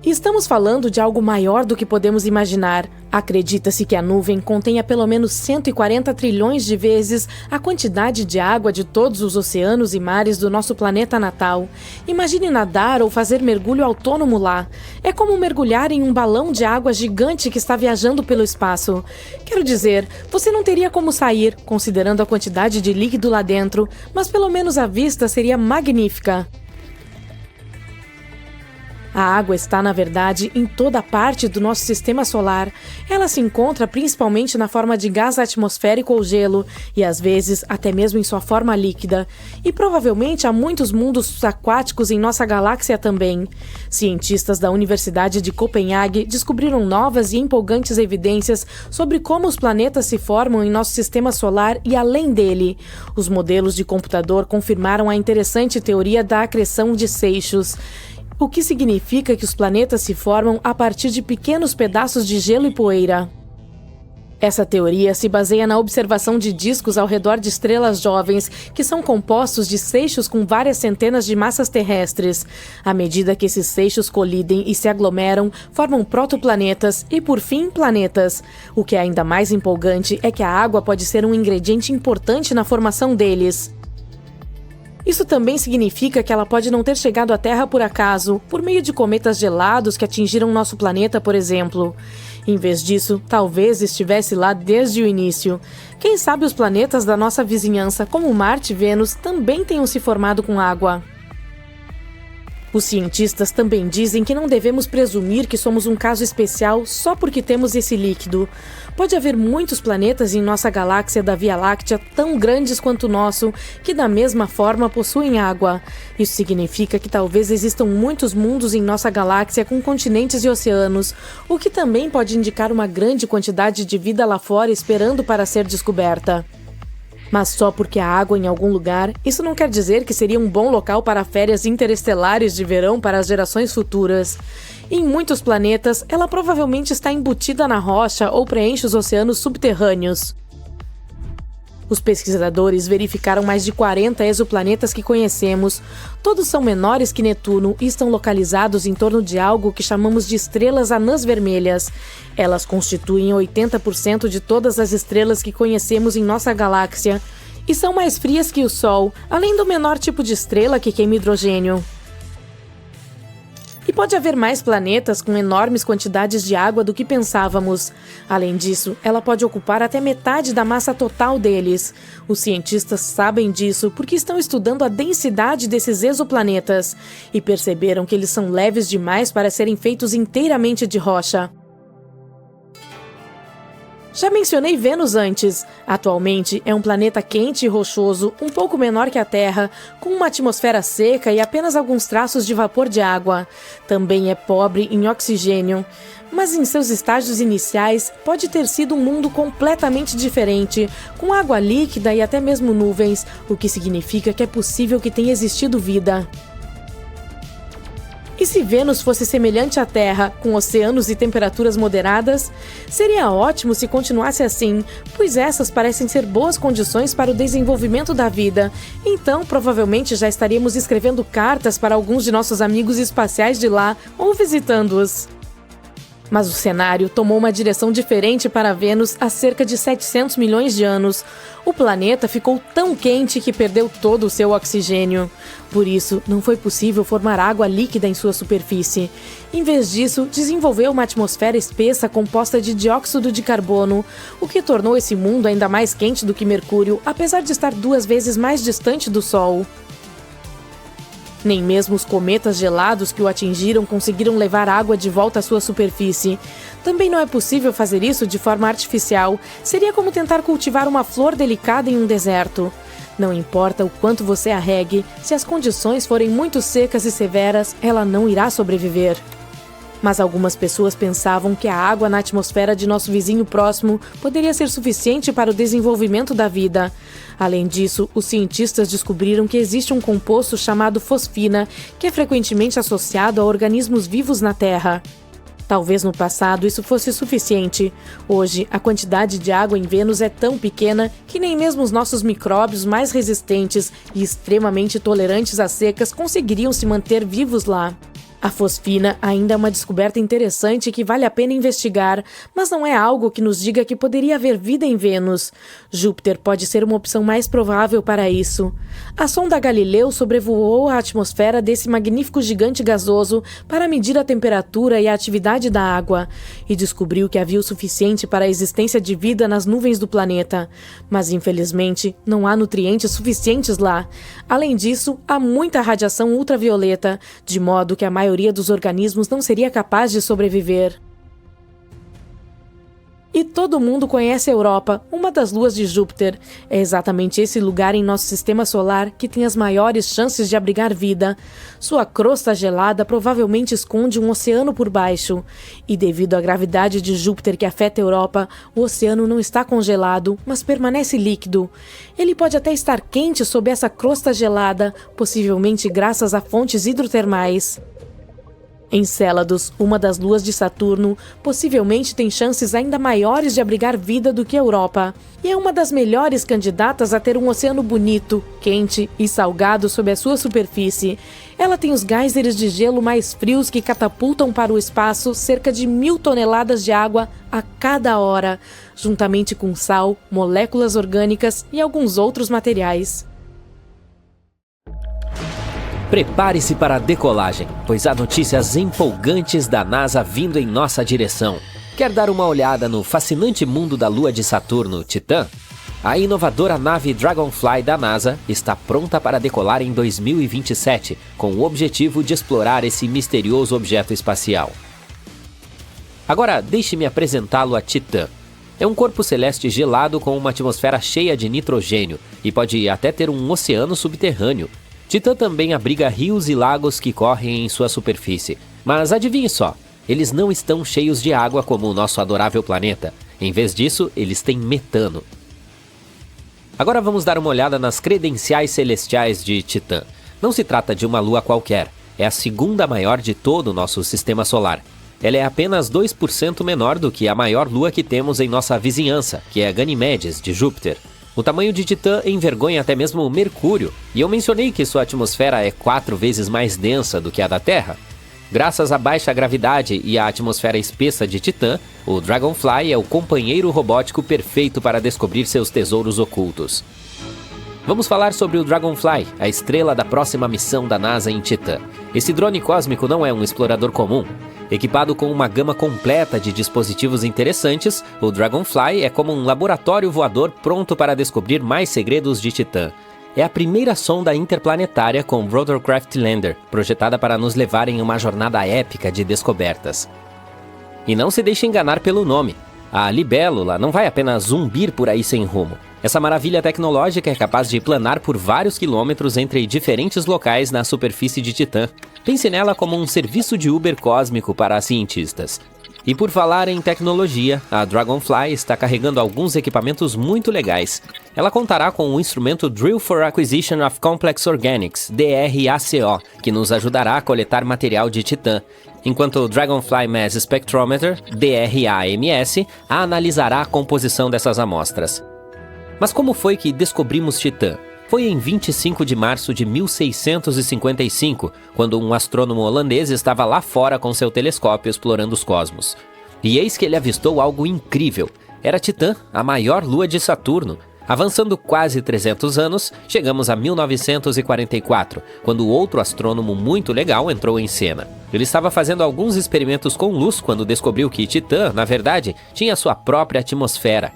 B: E estamos falando de algo maior do que podemos imaginar. Acredita-se que a nuvem contenha pelo menos 140 trilhões de vezes a quantidade de água de todos os oceanos e mares do nosso planeta natal. Imagine nadar ou fazer mergulho autônomo lá. É como mergulhar em um balão de água gigante que está viajando pelo espaço. Quero dizer, você não teria como sair, considerando a quantidade de líquido lá dentro, mas pelo menos a vista seria magnífica. A água está, na verdade, em toda parte do nosso sistema solar. Ela se encontra principalmente na forma de gás atmosférico ou gelo, e às vezes até mesmo em sua forma líquida. E provavelmente há muitos mundos aquáticos em nossa galáxia também. Cientistas da Universidade de Copenhague descobriram novas e empolgantes evidências sobre como os planetas se formam em nosso sistema solar e além dele. Os modelos de computador confirmaram a interessante teoria da acreção de seixos, o que significa que os planetas se formam a partir de pequenos pedaços de gelo e poeira. Essa teoria se baseia na observação de discos ao redor de estrelas jovens, que são compostos de seixos com várias centenas de massas terrestres. À medida que esses seixos colidem e se aglomeram, formam protoplanetas e, por fim, planetas. O que é ainda mais empolgante é que a água pode ser um ingrediente importante na formação deles. Isso também significa que ela pode não ter chegado à Terra por acaso, por meio de cometas gelados que atingiram nosso planeta, por exemplo. Em vez disso, talvez estivesse lá desde o início. Quem sabe os planetas da nossa vizinhança, como Marte e Vênus, também tenham se formado com água. Os cientistas também dizem que não devemos presumir que somos um caso especial só porque temos esse líquido. Pode haver muitos planetas em nossa galáxia da Via Láctea tão grandes quanto o nosso, que da mesma forma possuem água. Isso significa que talvez existam muitos mundos em nossa galáxia com continentes e oceanos, o que também pode indicar uma grande quantidade de vida lá fora esperando para ser descoberta. Mas só porque há água em algum lugar, isso não quer dizer que seria um bom local para férias interestelares de verão para as gerações futuras. Em muitos planetas, ela provavelmente está embutida na rocha ou preenche os oceanos subterrâneos. Os pesquisadores verificaram mais de 40 exoplanetas que conhecemos. Todos são menores que Netuno e estão localizados em torno de algo que chamamos de estrelas anãs vermelhas. Elas constituem 80% de todas as estrelas que conhecemos em nossa galáxia e são mais frias que o Sol, além do menor tipo de estrela que queima hidrogênio. E pode haver mais planetas com enormes quantidades de água do que pensávamos. Além disso, ela pode ocupar até metade da massa total deles. Os cientistas sabem disso porque estão estudando a densidade desses exoplanetas e perceberam que eles são leves demais para serem feitos inteiramente de rocha. Já mencionei Vênus antes. Atualmente é um planeta quente e rochoso, um pouco menor que a Terra, com uma atmosfera seca e apenas alguns traços de vapor de água. Também é pobre em oxigênio. Mas em seus estágios iniciais, pode ter sido um mundo completamente diferente, com água líquida e até mesmo nuvens, o que significa que é possível que tenha existido vida. E se Vênus fosse semelhante à Terra, com oceanos e temperaturas moderadas? Seria ótimo se continuasse assim, pois essas parecem ser boas condições para o desenvolvimento da vida. Então, provavelmente já estaríamos escrevendo cartas para alguns de nossos amigos espaciais de lá ou visitando-os. Mas o cenário tomou uma direção diferente para Vênus há cerca de 700 milhões de anos. O planeta ficou tão quente que perdeu todo o seu oxigênio. Por isso, não foi possível formar água líquida em sua superfície. Em vez disso, desenvolveu uma atmosfera espessa composta de dióxido de carbono, o que tornou esse mundo ainda mais quente do que Mercúrio, apesar de estar 2 vezes mais distante do Sol. Nem mesmo os cometas gelados que o atingiram conseguiram levar água de volta à sua superfície. Também não é possível fazer isso de forma artificial. Seria como tentar cultivar uma flor delicada em um deserto. Não importa o quanto você a regue, se as condições forem muito secas e severas, ela não irá sobreviver. Mas algumas pessoas pensavam que a água na atmosfera de nosso vizinho próximo poderia ser suficiente para o desenvolvimento da vida. Além disso, os cientistas descobriram que existe um composto chamado fosfina, que é frequentemente associado a organismos vivos na Terra. Talvez no passado isso fosse suficiente. Hoje, a quantidade de água em Vênus é tão pequena que nem mesmo os nossos micróbios mais resistentes e extremamente tolerantes às secas conseguiriam se manter vivos lá. A fosfina ainda é uma descoberta interessante que vale a pena investigar, mas não é algo que nos diga que poderia haver vida em Vênus. Júpiter pode ser uma opção mais provável para isso. A sonda Galileu sobrevoou a atmosfera desse magnífico gigante gasoso para medir a temperatura e a atividade da água, e descobriu que havia o suficiente para a existência de vida nas nuvens do planeta. Mas, infelizmente, não há nutrientes suficientes lá. Além disso, há muita radiação ultravioleta, de modo que a maioria dos organismos não seria capaz de sobreviver. E todo mundo conhece a Europa, uma das luas de Júpiter. É exatamente esse lugar em nosso sistema solar que tem as maiores chances de abrigar vida. Sua crosta gelada provavelmente esconde um oceano por baixo. E devido à gravidade de Júpiter que afeta a Europa, o oceano não está congelado, mas permanece líquido. Ele pode até estar quente sob essa crosta gelada, possivelmente graças a fontes hidrotermais. Encélados, uma das luas de Saturno, possivelmente tem chances ainda maiores de abrigar vida do que a Europa. E é uma das melhores candidatas a ter um oceano bonito, quente e salgado sob a sua superfície. Ela tem os geysers de gelo mais frios que catapultam para o espaço cerca de 1.000 toneladas de água a cada hora, juntamente com sal, moléculas orgânicas e alguns outros materiais.
A: Prepare-se para a decolagem, pois há notícias empolgantes da NASA vindo em nossa direção. Quer dar uma olhada no fascinante mundo da lua de Saturno, Titã? A inovadora nave Dragonfly da NASA está pronta para decolar em 2027, com o objetivo de explorar esse misterioso objeto espacial. Agora, deixe-me apresentá-lo a Titã. É um corpo celeste gelado com uma atmosfera cheia de nitrogênio e pode até ter um oceano subterrâneo. Titã também abriga rios e lagos que correm em sua superfície. Mas adivinhe só, eles não estão cheios de água como o nosso adorável planeta. Em vez disso, eles têm metano. Agora vamos dar uma olhada nas credenciais celestiais de Titã. Não se trata de uma lua qualquer, é a segunda maior de todo o nosso sistema solar. Ela é apenas 2% menor do que a maior lua que temos em nossa vizinhança, que é Ganimedes, de Júpiter. O tamanho de Titã envergonha até mesmo o Mercúrio, e eu mencionei que sua atmosfera é 4 vezes mais densa do que a da Terra. Graças à baixa gravidade e à atmosfera espessa de Titã, o Dragonfly é o companheiro robótico perfeito para descobrir seus tesouros ocultos. Vamos falar sobre o Dragonfly, a estrela da próxima missão da NASA em Titã. Esse drone cósmico não é um explorador comum. Equipado com uma gama completa de dispositivos interessantes, o Dragonfly é como um laboratório voador pronto para descobrir mais segredos de Titã. É a primeira sonda interplanetária com Rotorcraft Lander, projetada para nos levar em uma jornada épica de descobertas. E não se deixe enganar pelo nome. A libélula não vai apenas zumbir por aí sem rumo. Essa maravilha tecnológica é capaz de planar por vários quilômetros entre diferentes locais na superfície de Titã. Pense nela como um serviço de Uber cósmico para cientistas. E por falar em tecnologia, a Dragonfly está carregando alguns equipamentos muito legais. Ela contará com o instrumento Drill for Acquisition of Complex Organics, DRACO, que nos ajudará a coletar material de Titã, enquanto o Dragonfly Mass Spectrometer, DRAMS, analisará a composição dessas amostras. Mas como foi que descobrimos Titã? Foi em 25 de março de 1655, quando um astrônomo holandês estava lá fora com seu telescópio explorando os cosmos. E eis que ele avistou algo incrível. Era Titã, a maior lua de Saturno. Avançando quase 300 anos, chegamos a 1944, quando outro astrônomo muito legal entrou em cena. Ele estava fazendo alguns experimentos com luz quando descobriu que Titã, na verdade, tinha sua própria atmosfera.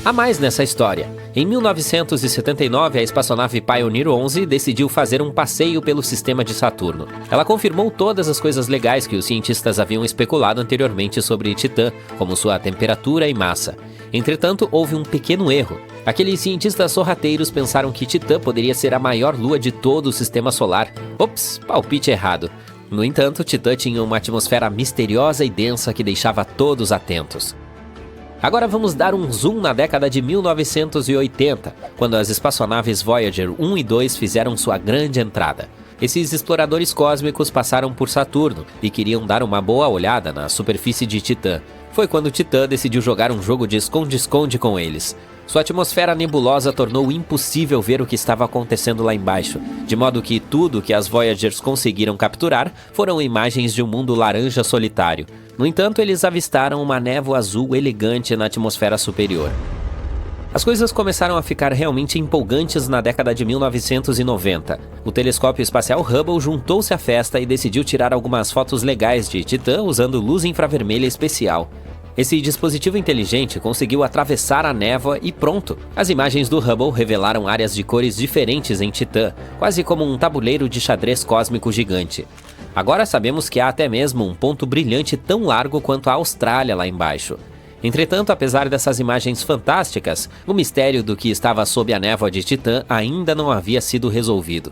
A: Há mais nessa história. Em 1979, a espaçonave Pioneer 11 decidiu fazer um passeio pelo sistema de Saturno. Ela confirmou todas as coisas legais que os cientistas haviam especulado anteriormente sobre Titã, como sua temperatura e massa. Entretanto, houve um pequeno erro. Aqueles cientistas sorrateiros pensaram que Titã poderia ser a maior lua de todo o sistema solar. Ops, palpite errado. No entanto, Titã tinha uma atmosfera misteriosa e densa que deixava todos atentos. Agora vamos dar um zoom na década de 1980, quando as espaçonaves Voyager 1 e 2 fizeram sua grande entrada. Esses exploradores cósmicos passaram por Saturno e queriam dar uma boa olhada na superfície de Titã. Foi quando Titã decidiu jogar um jogo de esconde-esconde com eles. Sua atmosfera nebulosa tornou impossível ver o que estava acontecendo lá embaixo, de modo que tudo que as Voyagers conseguiram capturar foram imagens de um mundo laranja solitário. No entanto, eles avistaram uma névoa azul elegante na atmosfera superior. As coisas começaram a ficar realmente empolgantes na década de 1990. O telescópio espacial Hubble juntou-se à festa e decidiu tirar algumas fotos legais de Titã usando luz infravermelha especial. Esse dispositivo inteligente conseguiu atravessar a névoa e pronto! As imagens do Hubble revelaram áreas de cores diferentes em Titã, quase como um tabuleiro de xadrez cósmico gigante. Agora sabemos que há até mesmo um ponto brilhante tão largo quanto a Austrália lá embaixo. Entretanto, apesar dessas imagens fantásticas, o mistério do que estava sob a névoa de Titã ainda não havia sido resolvido.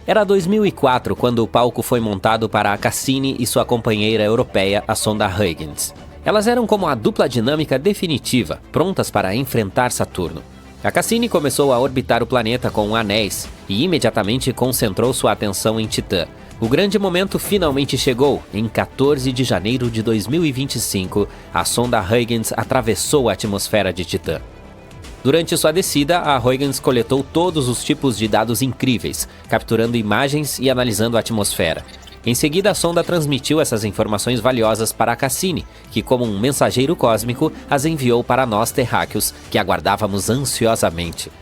A: Era 2004 quando o palco foi montado para a Cassini e sua companheira europeia, a sonda Huygens. Elas eram como a dupla dinâmica definitiva, prontas para enfrentar Saturno. A Cassini começou a orbitar o planeta com anéis e imediatamente concentrou sua atenção em Titã. O grande momento finalmente chegou. Em 14 de janeiro de 2025, a sonda Huygens atravessou a atmosfera de Titã. Durante sua descida, a Huygens coletou todos os tipos de dados incríveis, capturando imagens e analisando a atmosfera. Em seguida, a sonda transmitiu essas informações valiosas para a Cassini, que, como um mensageiro cósmico, as enviou para nós terráqueos, que aguardávamos ansiosamente.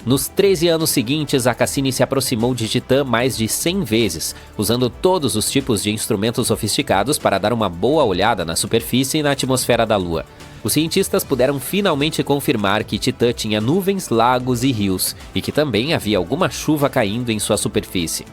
A: Nos 13 anos seguintes, a Cassini se aproximou de Titã mais de 100 vezes, usando todos os tipos de instrumentos sofisticados para dar uma boa olhada na superfície e na atmosfera da Lua. Os cientistas puderam finalmente confirmar que Titã tinha nuvens, lagos e rios, e que também havia alguma chuva caindo em sua superfície.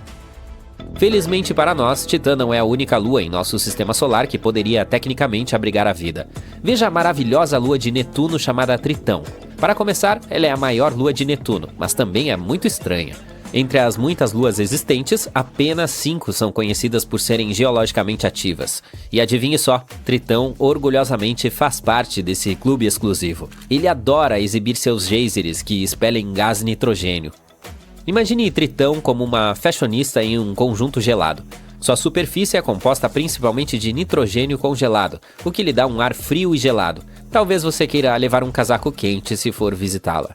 A: Felizmente para nós, Titã não é a única lua em nosso sistema solar que poderia tecnicamente abrigar a vida. Veja a maravilhosa lua de Netuno chamada Tritão. Para começar, ela é a maior lua de Netuno, mas também é muito estranha. Entre as muitas luas existentes, apenas 5 são conhecidas por serem geologicamente ativas. E adivinhe só, Tritão orgulhosamente faz parte desse clube exclusivo. Ele adora exibir seus geysers que expelem gás nitrogênio. Imagine Tritão como uma fashionista em um conjunto gelado. Sua superfície é composta principalmente de nitrogênio congelado, o que lhe dá um ar frio e gelado. Talvez você queira levar um casaco quente se for visitá-la.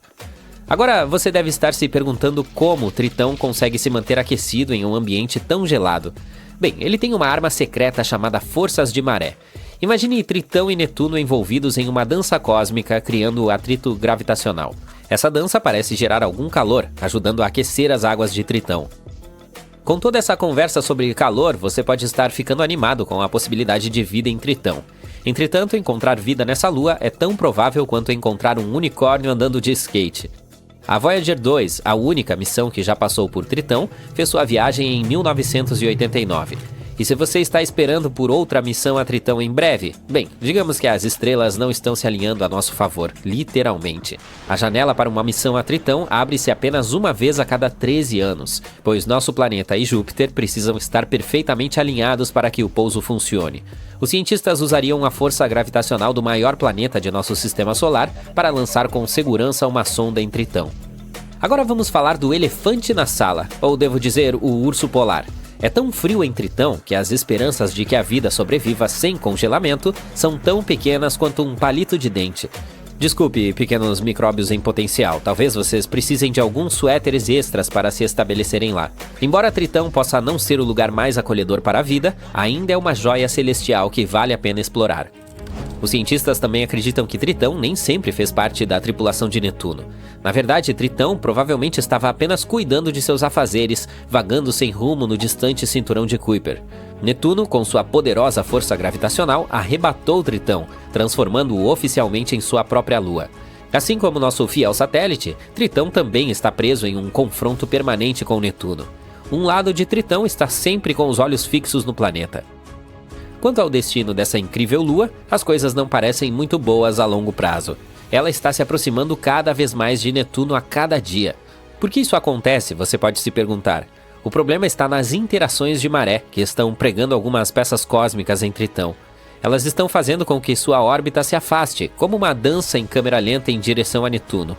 A: Agora, você deve estar se perguntando como Tritão consegue se manter aquecido em um ambiente tão gelado. Bem, ele tem uma arma secreta chamada Forças de Maré. Imagine Tritão e Netuno envolvidos em uma dança cósmica, criando atrito gravitacional. Essa dança parece gerar algum calor, ajudando a aquecer as águas de Tritão. Com toda essa conversa sobre calor, você pode estar ficando animado com a possibilidade de vida em Tritão. Entretanto, encontrar vida nessa lua é tão provável quanto encontrar um unicórnio andando de skate. A Voyager 2, a única missão que já passou por Tritão, fez sua viagem em 1989. E se você está esperando por outra missão a Tritão em breve, bem, digamos que as estrelas não estão se alinhando a nosso favor, literalmente. A janela para uma missão a Tritão abre-se apenas uma vez a cada 13 anos, pois nosso planeta e Júpiter precisam estar perfeitamente alinhados para que o pouso funcione. Os cientistas usariam a força gravitacional do maior planeta de nosso sistema solar para lançar com segurança uma sonda em Tritão. Agora vamos falar do elefante na sala, ou devo dizer, o urso polar. É tão frio em Tritão que as esperanças de que a vida sobreviva sem congelamento são tão pequenas quanto um palito de dente. Desculpe, pequenos micróbios em potencial, talvez vocês precisem de alguns suéteres extras para se estabelecerem lá. Embora Tritão possa não ser o lugar mais acolhedor para a vida, ainda é uma joia celestial que vale a pena explorar. Os cientistas também acreditam que Tritão nem sempre fez parte da tripulação de Netuno. Na verdade, Tritão provavelmente estava apenas cuidando de seus afazeres, vagando sem rumo no distante cinturão de Kuiper. Netuno, com sua poderosa força gravitacional, arrebatou Tritão, transformando-o oficialmente em sua própria lua. Assim como nosso fiel satélite, Tritão também está preso em um confronto permanente com Netuno. Um lado de Tritão está sempre com os olhos fixos no planeta. Quanto ao destino dessa incrível lua, as coisas não parecem muito boas a longo prazo. Ela está se aproximando cada vez mais de Netuno a cada dia. Por que isso acontece, você pode se perguntar. O problema está nas interações de maré, que estão pregando algumas peças cósmicas em Tritão. Elas estão fazendo com que sua órbita se afaste, como uma dança em câmera lenta em direção a Netuno.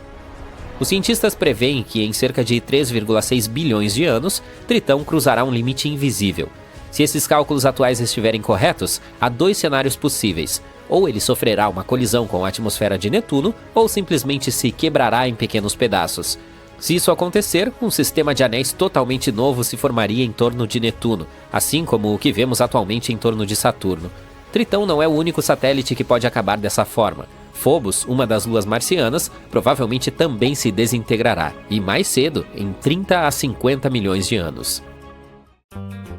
A: Os cientistas preveem que em cerca de 3,6 bilhões de anos, Tritão cruzará um limite invisível. Se esses cálculos atuais estiverem corretos, há 2 cenários possíveis. Ou ele sofrerá uma colisão com a atmosfera de Netuno, ou simplesmente se quebrará em pequenos pedaços. Se isso acontecer, um sistema de anéis totalmente novo se formaria em torno de Netuno, assim como o que vemos atualmente em torno de Saturno. Tritão não é o único satélite que pode acabar dessa forma. Phobos, uma das luas marcianas, provavelmente também se desintegrará, e mais cedo, em 30 a 50 milhões de anos.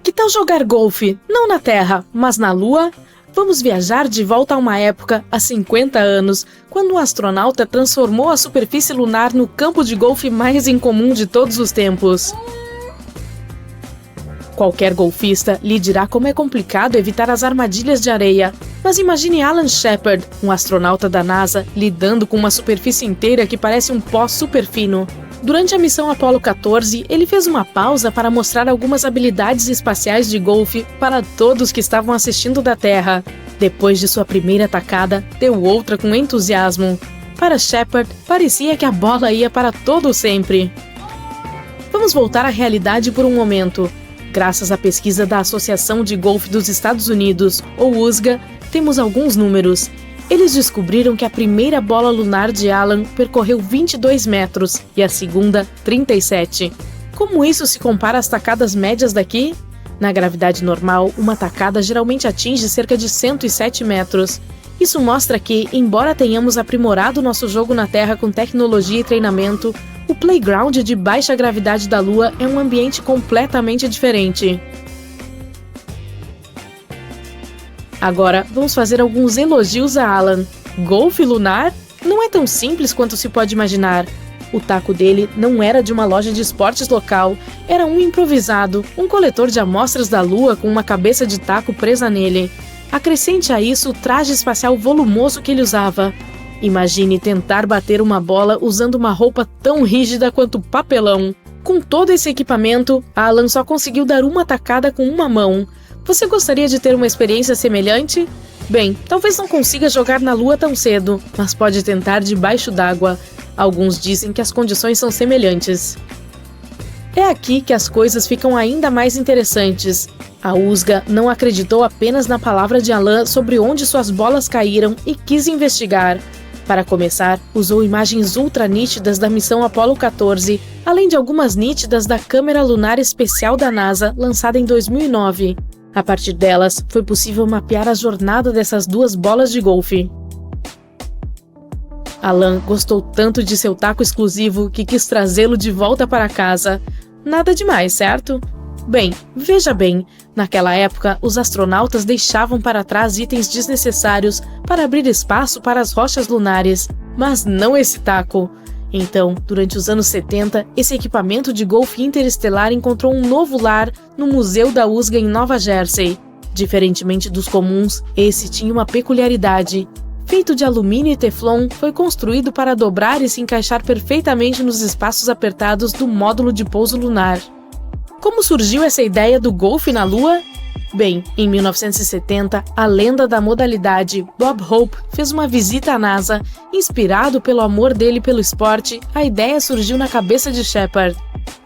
B: Que tal jogar golfe, não na Terra, mas na Lua? Vamos viajar de volta a uma época, há 50 anos, quando um astronauta transformou a superfície lunar no campo de golfe mais incomum de todos os tempos. Qualquer golfista lhe dirá como é complicado evitar as armadilhas de areia, mas imagine Alan Shepard, um astronauta da NASA, lidando com uma superfície inteira que parece um pó super fino. Durante a missão Apollo 14, ele fez uma pausa para mostrar algumas habilidades espaciais de golfe para todos que estavam assistindo da Terra. Depois de sua primeira tacada, deu outra com entusiasmo. Para Shepard, parecia que a bola ia para todo sempre. Vamos voltar à realidade por um momento. Graças à pesquisa da Associação de Golfe dos Estados Unidos, ou USGA, temos alguns números. Eles descobriram que a primeira bola lunar de Alan percorreu 22 metros e a segunda, 37. Como isso se compara às tacadas médias daqui? Na gravidade normal, uma tacada geralmente atinge cerca de 107 metros. Isso mostra que, embora tenhamos aprimorado nosso jogo na Terra com tecnologia e treinamento, o playground de baixa gravidade da Lua é um ambiente completamente diferente. Agora, vamos fazer alguns elogios a Alan. Golfe lunar? Não é tão simples quanto se pode imaginar. O taco dele não era de uma loja de esportes local, era um improvisado, um coletor de amostras da Lua com uma cabeça de taco presa nele. Acrescente a isso o traje espacial volumoso que ele usava. Imagine tentar bater uma bola usando uma roupa tão rígida quanto papelão. Com todo esse equipamento, Alan só conseguiu dar uma tacada com uma mão. Você gostaria de ter uma experiência semelhante? Bem, talvez não consiga jogar na Lua tão cedo, mas pode tentar debaixo d'água. Alguns dizem que as condições são semelhantes. É aqui que as coisas ficam ainda mais interessantes. A USGA não acreditou apenas na palavra de Alan sobre onde suas bolas caíram e quis investigar. Para começar, usou imagens ultra nítidas da missão Apollo 14, além de algumas nítidas da Câmera Lunar Especial da NASA, lançada em 2009. A partir delas, foi possível mapear a jornada dessas duas bolas de golfe. Alan gostou tanto de seu taco exclusivo que quis trazê-lo de volta para casa. Nada demais, certo? Bem, veja bem, naquela época os astronautas deixavam para trás itens desnecessários para abrir espaço para as rochas lunares, mas não esse taco. Então, durante os anos 70, esse equipamento de golfe interestelar encontrou um novo lar no Museu da USGA em Nova Jersey. Diferentemente dos comuns, esse tinha uma peculiaridade. Feito de alumínio e teflon, foi construído para dobrar e se encaixar perfeitamente nos espaços apertados do módulo de pouso lunar. Como surgiu essa ideia do golfe na Lua? Bem, em 1970, a lenda da modalidade Bob Hope fez uma visita à NASA. Inspirado pelo amor dele pelo esporte, a ideia surgiu na cabeça de Shepard.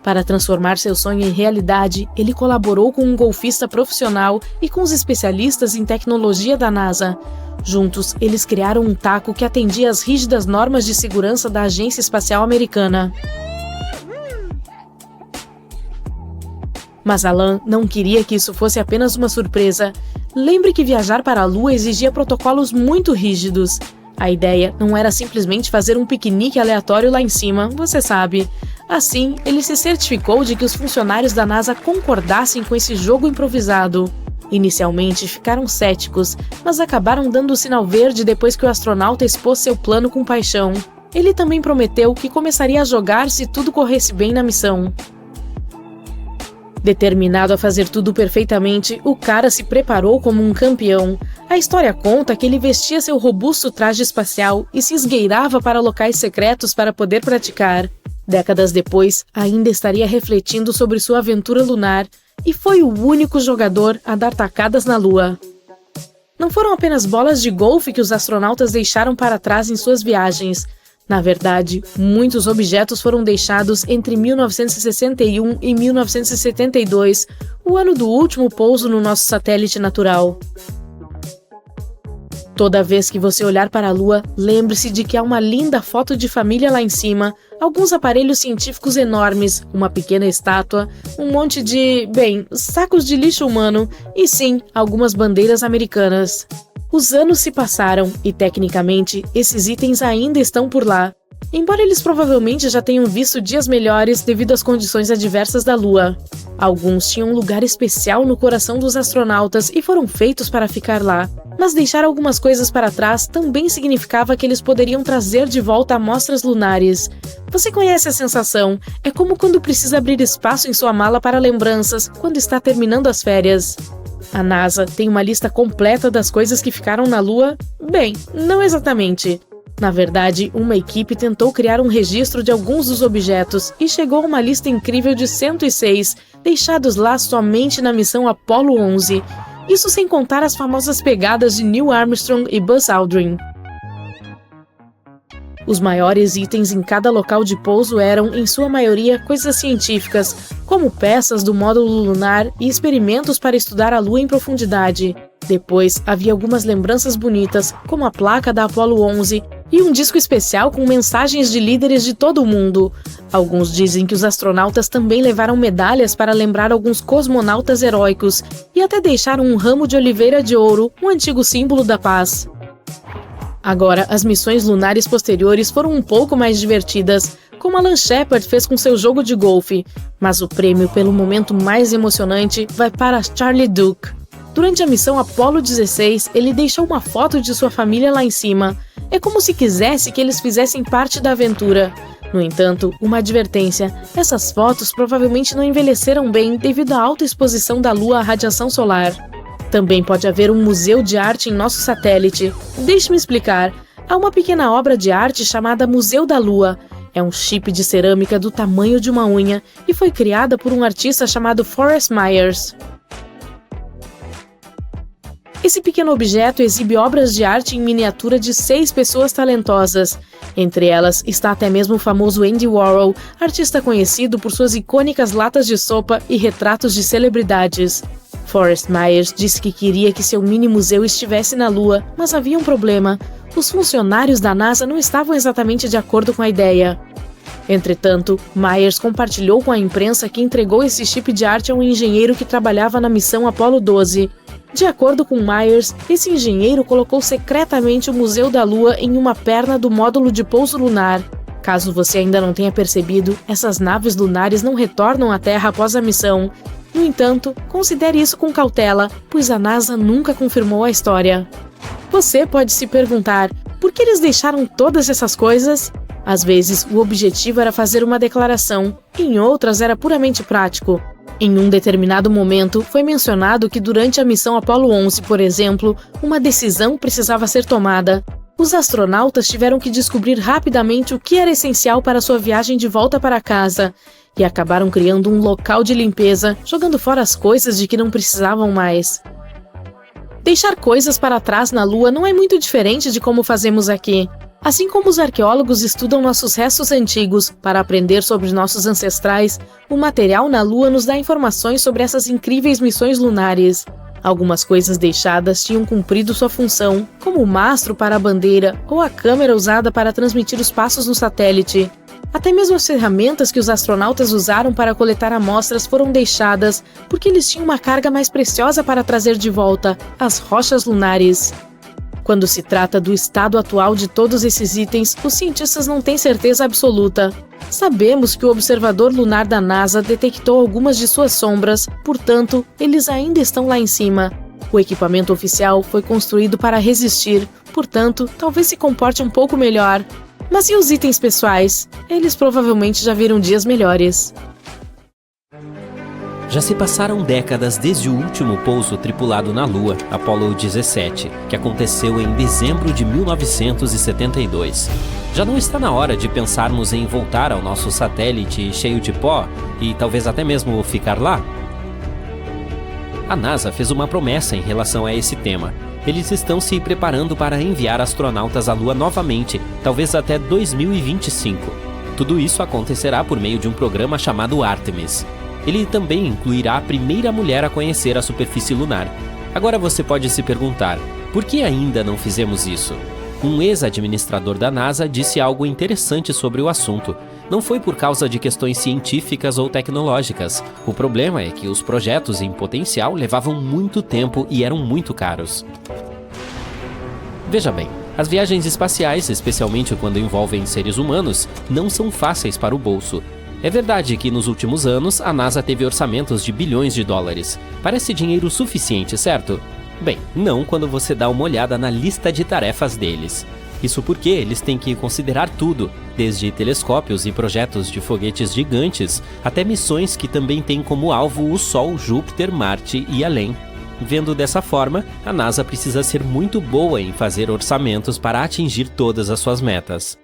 B: Para transformar seu sonho em realidade, ele colaborou com um golfista profissional e com os especialistas em tecnologia da NASA. Juntos, eles criaram um taco que atendia às rígidas normas de segurança da Agência Espacial Americana. Mas Alan não queria que isso fosse apenas uma surpresa. Lembre que viajar para a Lua exigia protocolos muito rígidos. A ideia não era simplesmente fazer um piquenique aleatório lá em cima, você sabe. Assim, ele se certificou de que os funcionários da NASA concordassem com esse jogo improvisado. Inicialmente ficaram céticos, mas acabaram dando o sinal verde depois que o astronauta expôs seu plano com paixão. Ele também prometeu que começaria a jogar se tudo corresse bem na missão. Determinado a fazer tudo perfeitamente, o cara se preparou como um campeão. A história conta que ele vestia seu robusto traje espacial e se esgueirava para locais secretos para poder praticar. Décadas depois, ainda estaria refletindo sobre sua aventura lunar e foi o único jogador a dar tacadas na Lua. Não foram apenas bolas de golfe que os astronautas deixaram para trás em suas viagens. Na verdade, muitos objetos foram deixados entre 1961 e 1972, o ano do último pouso no nosso satélite natural. Toda vez que você olhar para a Lua, lembre-se de que há uma linda foto de família lá em cima, alguns aparelhos científicos enormes, uma pequena estátua, um monte de, sacos de lixo humano e sim, algumas bandeiras americanas. Os anos se passaram e, tecnicamente, esses itens ainda estão por lá, embora eles provavelmente já tenham visto dias melhores devido às condições adversas da Lua. Alguns tinham um lugar especial no coração dos astronautas e foram feitos para ficar lá, mas deixar algumas coisas para trás também significava que eles poderiam trazer de volta amostras lunares. Você conhece a sensação? É como quando precisa abrir espaço em sua mala para lembranças quando está terminando as férias. A NASA tem uma lista completa das coisas que ficaram na Lua? Bem, não exatamente. Na verdade, uma equipe tentou criar um registro de alguns dos objetos e chegou a uma lista incrível de 106, deixados lá somente na missão Apollo 11. Isso sem contar as famosas pegadas de Neil Armstrong e Buzz Aldrin. Os maiores itens em cada local de pouso eram, em sua maioria, coisas científicas, como peças do módulo lunar e experimentos para estudar a Lua em profundidade. Depois, havia algumas lembranças bonitas, como a placa da Apollo 11 e um disco especial com mensagens de líderes de todo o mundo. Alguns dizem que os astronautas também levaram medalhas para lembrar alguns cosmonautas heróicos e até deixaram um ramo de oliveira de ouro, um antigo símbolo da paz. Agora, as missões lunares posteriores foram um pouco mais divertidas, como Alan Shepard fez com seu jogo de golfe, mas o prêmio pelo momento mais emocionante vai para Charlie Duke. Durante a missão Apollo 16, ele deixou uma foto de sua família lá em cima. É como se quisesse que eles fizessem parte da aventura. No entanto, uma advertência: essas fotos provavelmente não envelheceram bem devido à alta exposição da Lua à radiação solar. Também pode haver um museu de arte em nosso satélite. Deixe-me explicar. Há uma pequena obra de arte chamada Museu da Lua. É um chip de cerâmica do tamanho de uma unha e foi criada por um artista chamado Forrest Myers. Esse pequeno objeto exibe obras de arte em miniatura de 6 pessoas talentosas. Entre elas está até mesmo o famoso Andy Warhol, artista conhecido por suas icônicas latas de sopa e retratos de celebridades. Forrest Myers disse que queria que seu mini-museu estivesse na Lua, mas havia um problema. Os funcionários da NASA não estavam exatamente de acordo com a ideia. Entretanto, Myers compartilhou com a imprensa que entregou esse chip de arte a um engenheiro que trabalhava na missão Apollo 12. De acordo com Myers, esse engenheiro colocou secretamente o Museu da Lua em uma perna do módulo de pouso lunar. Caso você ainda não tenha percebido, essas naves lunares não retornam à Terra após a missão. No entanto, considere isso com cautela, pois a NASA nunca confirmou a história. Você pode se perguntar, por que eles deixaram todas essas coisas? Às vezes, o objetivo era fazer uma declaração, em outras era puramente prático. Em um determinado momento, foi mencionado que durante a missão Apollo 11, por exemplo, uma decisão precisava ser tomada. Os astronautas tiveram que descobrir rapidamente o que era essencial para sua viagem de volta para casa, e acabaram criando um local de limpeza, jogando fora as coisas de que não precisavam mais. Deixar coisas para trás na Lua não é muito diferente de como fazemos aqui. Assim como os arqueólogos estudam nossos restos antigos para aprender sobre nossos ancestrais, o material na Lua nos dá informações sobre essas incríveis missões lunares. Algumas coisas deixadas tinham cumprido sua função, como o mastro para a bandeira ou a câmera usada para transmitir os passos no satélite. Até mesmo as ferramentas que os astronautas usaram para coletar amostras foram deixadas, porque eles tinham uma carga mais preciosa para trazer de volta: as rochas lunares. Quando se trata do estado atual de todos esses itens, os cientistas não têm certeza absoluta. Sabemos que o observador lunar da NASA detectou algumas de suas sombras, portanto, eles ainda estão lá em cima. O equipamento oficial foi construído para resistir, portanto, talvez se comporte um pouco melhor. Mas e os itens pessoais? Eles provavelmente já viram dias melhores.
A: Já se passaram décadas desde o último pouso tripulado na Lua, Apollo 17, que aconteceu em dezembro de 1972. Já não está na hora de pensarmos em voltar ao nosso satélite cheio de pó e talvez até mesmo ficar lá? A NASA fez uma promessa em relação a esse tema. Eles estão se preparando para enviar astronautas à Lua novamente, talvez até 2025. Tudo isso acontecerá por meio de um programa chamado Artemis. Ele também incluirá a primeira mulher a conhecer a superfície lunar. Agora você pode se perguntar, por que ainda não fizemos isso? Um ex-administrador da NASA disse algo interessante sobre o assunto. Não foi por causa de questões científicas ou tecnológicas. O problema é que os projetos em potencial levavam muito tempo e eram muito caros. Veja bem, as viagens espaciais, especialmente quando envolvem seres humanos, não são fáceis para o bolso. É verdade que nos últimos anos a NASA teve orçamentos de bilhões de dólares. Parece dinheiro suficiente, certo? Bem, não quando você dá uma olhada na lista de tarefas deles. Isso porque eles têm que considerar tudo, desde telescópios e projetos de foguetes gigantes, até missões que também têm como alvo o Sol, Júpiter, Marte e além. Vendo dessa forma, a NASA precisa ser muito boa em fazer orçamentos para atingir todas as suas metas.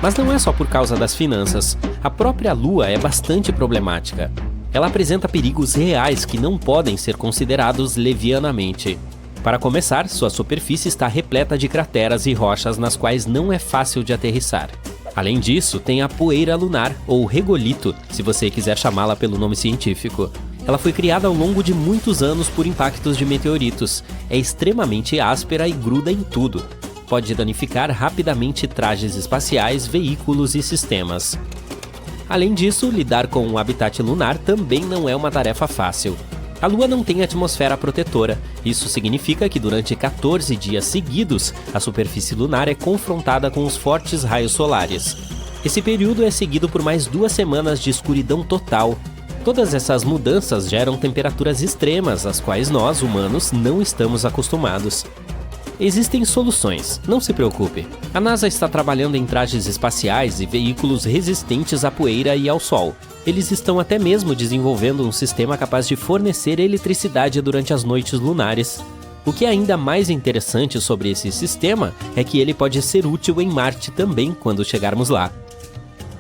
A: Mas não é só por causa das finanças. A própria Lua é bastante problemática. Ela apresenta perigos reais que não podem ser considerados levianamente. Para começar, sua superfície está repleta de crateras e rochas nas quais não é fácil de aterrissar. Além disso, tem a poeira lunar, ou regolito, se você quiser chamá-la pelo nome científico. Ela foi criada ao longo de muitos anos por impactos de meteoritos. É extremamente áspera e gruda em tudo. Pode danificar rapidamente trajes espaciais, veículos e sistemas. Além disso, lidar com o habitat lunar também não é uma tarefa fácil. A Lua não tem atmosfera protetora. Isso significa que durante 14 dias seguidos, a superfície lunar é confrontada com os fortes raios solares. Esse período é seguido por mais 2 semanas de escuridão total. Todas essas mudanças geram temperaturas extremas, às quais nós, humanos, não estamos acostumados. Existem soluções, não se preocupe. A NASA está trabalhando em trajes espaciais e veículos resistentes à poeira e ao sol. Eles estão até mesmo desenvolvendo um sistema capaz de fornecer eletricidade durante as noites lunares. O que é ainda mais interessante sobre esse sistema é que ele pode ser útil em Marte também quando chegarmos lá.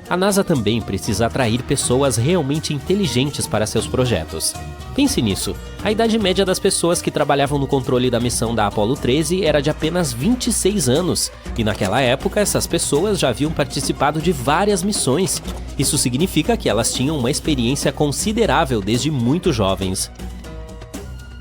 A: A NASA também precisa atrair pessoas realmente inteligentes para seus projetos. Pense nisso, a idade média das pessoas que trabalhavam no controle da missão da Apollo 13 era de apenas 26 anos, e naquela época essas pessoas já haviam participado de várias missões. Isso significa que elas tinham uma experiência considerável desde muito jovens.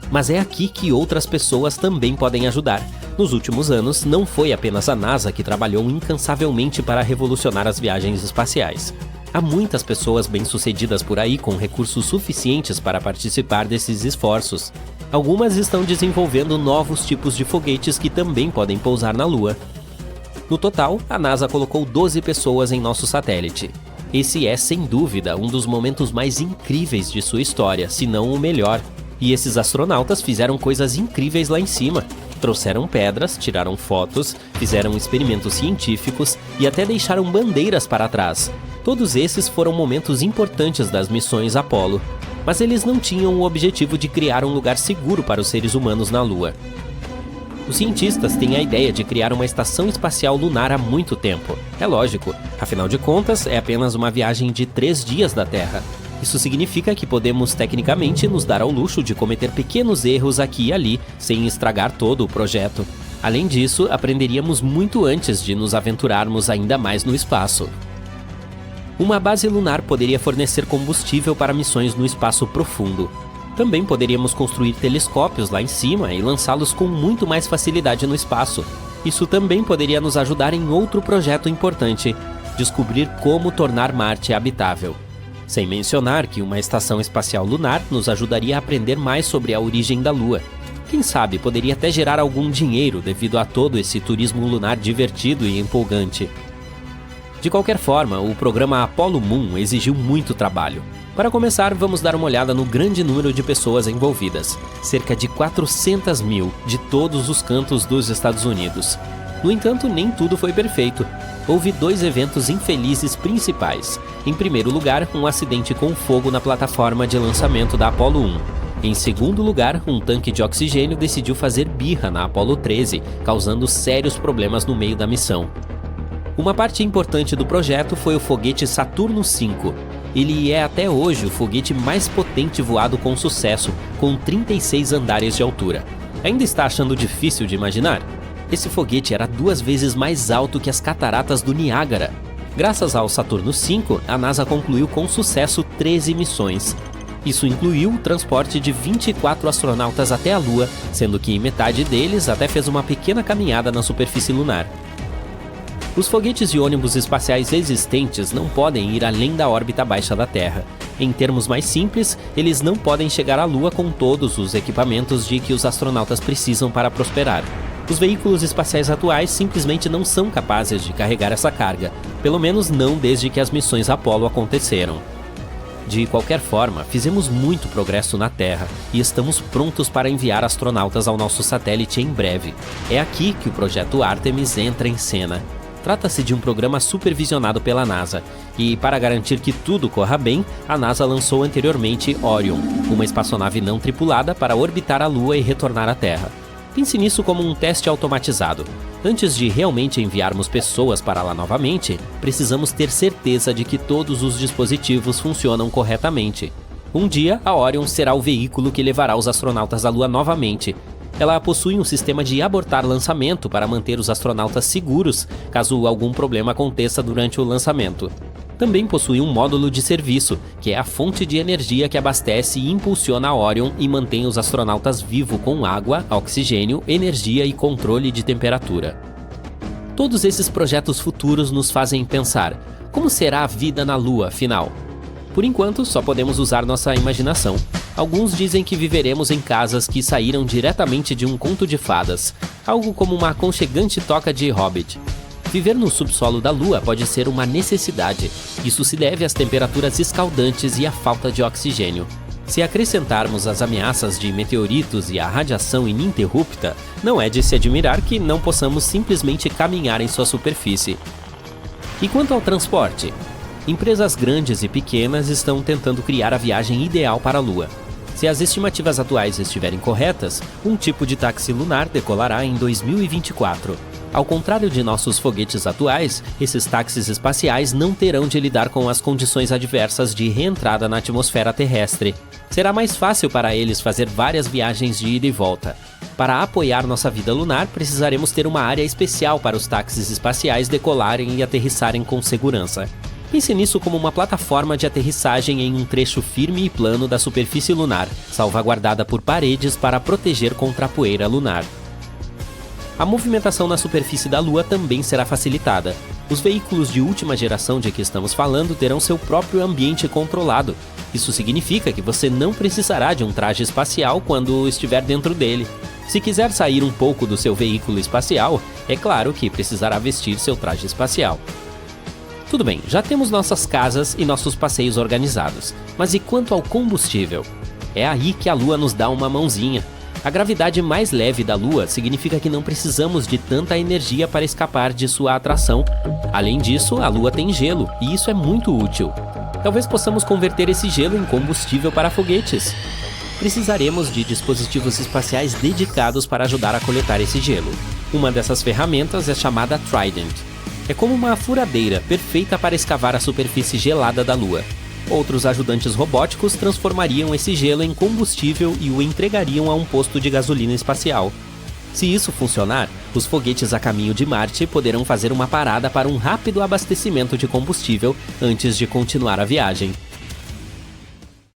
A: Mas é aqui que outras pessoas também podem ajudar. Nos últimos anos, não foi apenas a NASA que trabalhou incansavelmente para revolucionar as viagens espaciais. Há muitas pessoas bem-sucedidas por aí com recursos suficientes para participar desses esforços. Algumas estão desenvolvendo novos tipos de foguetes que também podem pousar na Lua. No total, a NASA colocou 12 pessoas em nosso satélite. Esse é, sem dúvida, um dos momentos mais incríveis de sua história, se não o melhor. E esses astronautas fizeram coisas incríveis lá em cima. Trouxeram pedras, tiraram fotos, fizeram experimentos científicos e até deixaram bandeiras para trás. Todos esses foram momentos importantes das missões Apollo, mas eles não tinham o objetivo de criar um lugar seguro para os seres humanos na Lua. Os cientistas têm a ideia de criar uma estação espacial lunar há muito tempo. É lógico, afinal de contas, é apenas uma viagem de 3 dias da Terra. Isso significa que podemos, tecnicamente, nos dar ao luxo de cometer pequenos erros aqui e ali, sem estragar todo o projeto. Além disso, aprenderíamos muito antes de nos aventurarmos ainda mais no espaço. Uma base lunar poderia fornecer combustível para missões no espaço profundo. Também poderíamos construir telescópios lá em cima e lançá-los com muito mais facilidade no espaço. Isso também poderia nos ajudar em outro projeto importante: descobrir como tornar Marte habitável. Sem mencionar que uma estação espacial lunar nos ajudaria a aprender mais sobre a origem da Lua. Quem sabe poderia até gerar algum dinheiro devido a todo esse turismo lunar divertido e empolgante. De qualquer forma, o programa Apollo Moon exigiu muito trabalho. Para começar, vamos dar uma olhada no grande número de pessoas envolvidas. Cerca de 400 mil de todos os cantos dos Estados Unidos. No entanto, nem tudo foi perfeito. Houve 2 eventos infelizes principais. Em primeiro lugar, um acidente com fogo na plataforma de lançamento da Apollo 1. Em segundo lugar, um tanque de oxigênio decidiu fazer birra na Apollo 13, causando sérios problemas no meio da missão. Uma parte importante do projeto foi o foguete Saturno V. Ele é até hoje o foguete mais potente voado com sucesso, com 36 andares de altura. Ainda está achando difícil de imaginar? Esse foguete era 2 vezes mais alto que as cataratas do Niágara. Graças ao Saturno V, a NASA concluiu com sucesso 13 missões. Isso incluiu o transporte de 24 astronautas até a Lua, sendo que metade deles até fez uma pequena caminhada na superfície lunar. Os foguetes e ônibus espaciais existentes não podem ir além da órbita baixa da Terra. Em termos mais simples, eles não podem chegar à Lua com todos os equipamentos de que os astronautas precisam para prosperar. Os veículos espaciais atuais simplesmente não são capazes de carregar essa carga, pelo menos não desde que as missões Apollo aconteceram. De qualquer forma, fizemos muito progresso na Terra e estamos prontos para enviar astronautas ao nosso satélite em breve. É aqui que o projeto Artemis entra em cena. Trata-se de um programa supervisionado pela NASA, e para garantir que tudo corra bem, a NASA lançou anteriormente Orion, uma espaçonave não tripulada para orbitar a Lua e retornar à Terra. Pense nisso como um teste automatizado. Antes de realmente enviarmos pessoas para lá novamente, precisamos ter certeza de que todos os dispositivos funcionam corretamente. Um dia, a Orion será o veículo que levará os astronautas à Lua novamente. Ela possui um sistema de abortar lançamento para manter os astronautas seguros caso algum problema aconteça durante o lançamento. Também possui um módulo de serviço, que é a fonte de energia que abastece e impulsiona a Orion e mantém os astronautas vivos com água, oxigênio, energia e controle de temperatura. Todos esses projetos futuros nos fazem pensar: como será a vida na Lua, afinal? Por enquanto, só podemos usar nossa imaginação. Alguns dizem que viveremos em casas que saíram diretamente de um conto de fadas, algo como uma aconchegante toca de Hobbit. Viver no subsolo da Lua pode ser uma necessidade. Isso se deve às temperaturas escaldantes e à falta de oxigênio. Se acrescentarmos as ameaças de meteoritos e a radiação ininterrupta, não é de se admirar que não possamos simplesmente caminhar em sua superfície. E quanto ao transporte? Empresas grandes e pequenas estão tentando criar a viagem ideal para a Lua. Se as estimativas atuais estiverem corretas, um tipo de táxi lunar decolará em 2024. Ao contrário de nossos foguetes atuais, esses táxis espaciais não terão de lidar com as condições adversas de reentrada na atmosfera terrestre. Será mais fácil para eles fazer várias viagens de ida e volta. Para apoiar nossa vida lunar, precisaremos ter uma área especial para os táxis espaciais decolarem e aterrissarem com segurança. Pense nisso como uma plataforma de aterrissagem em um trecho firme e plano da superfície lunar, salvaguardada por paredes para proteger contra a poeira lunar. A movimentação na superfície da Lua também será facilitada. Os veículos de última geração de que estamos falando terão seu próprio ambiente controlado. Isso significa que você não precisará de um traje espacial quando estiver dentro dele. Se quiser sair um pouco do seu veículo espacial, é claro que precisará vestir seu traje espacial. Tudo bem, já temos nossas casas e nossos passeios organizados, mas e quanto ao combustível? É aí que a Lua nos dá uma mãozinha. A gravidade mais leve da Lua significa que não precisamos de tanta energia para escapar de sua atração. Além disso, a Lua tem gelo, e isso é muito útil. Talvez possamos converter esse gelo em combustível para foguetes. Precisaremos de dispositivos espaciais dedicados para ajudar a coletar esse gelo. Uma dessas ferramentas é chamada Trident. É como uma furadeira perfeita para escavar a superfície gelada da Lua. Outros ajudantes robóticos transformariam esse gelo em combustível e o entregariam a um posto de gasolina espacial. Se isso funcionar, os foguetes a caminho de Marte poderão fazer uma parada para um rápido abastecimento de combustível antes de continuar a viagem.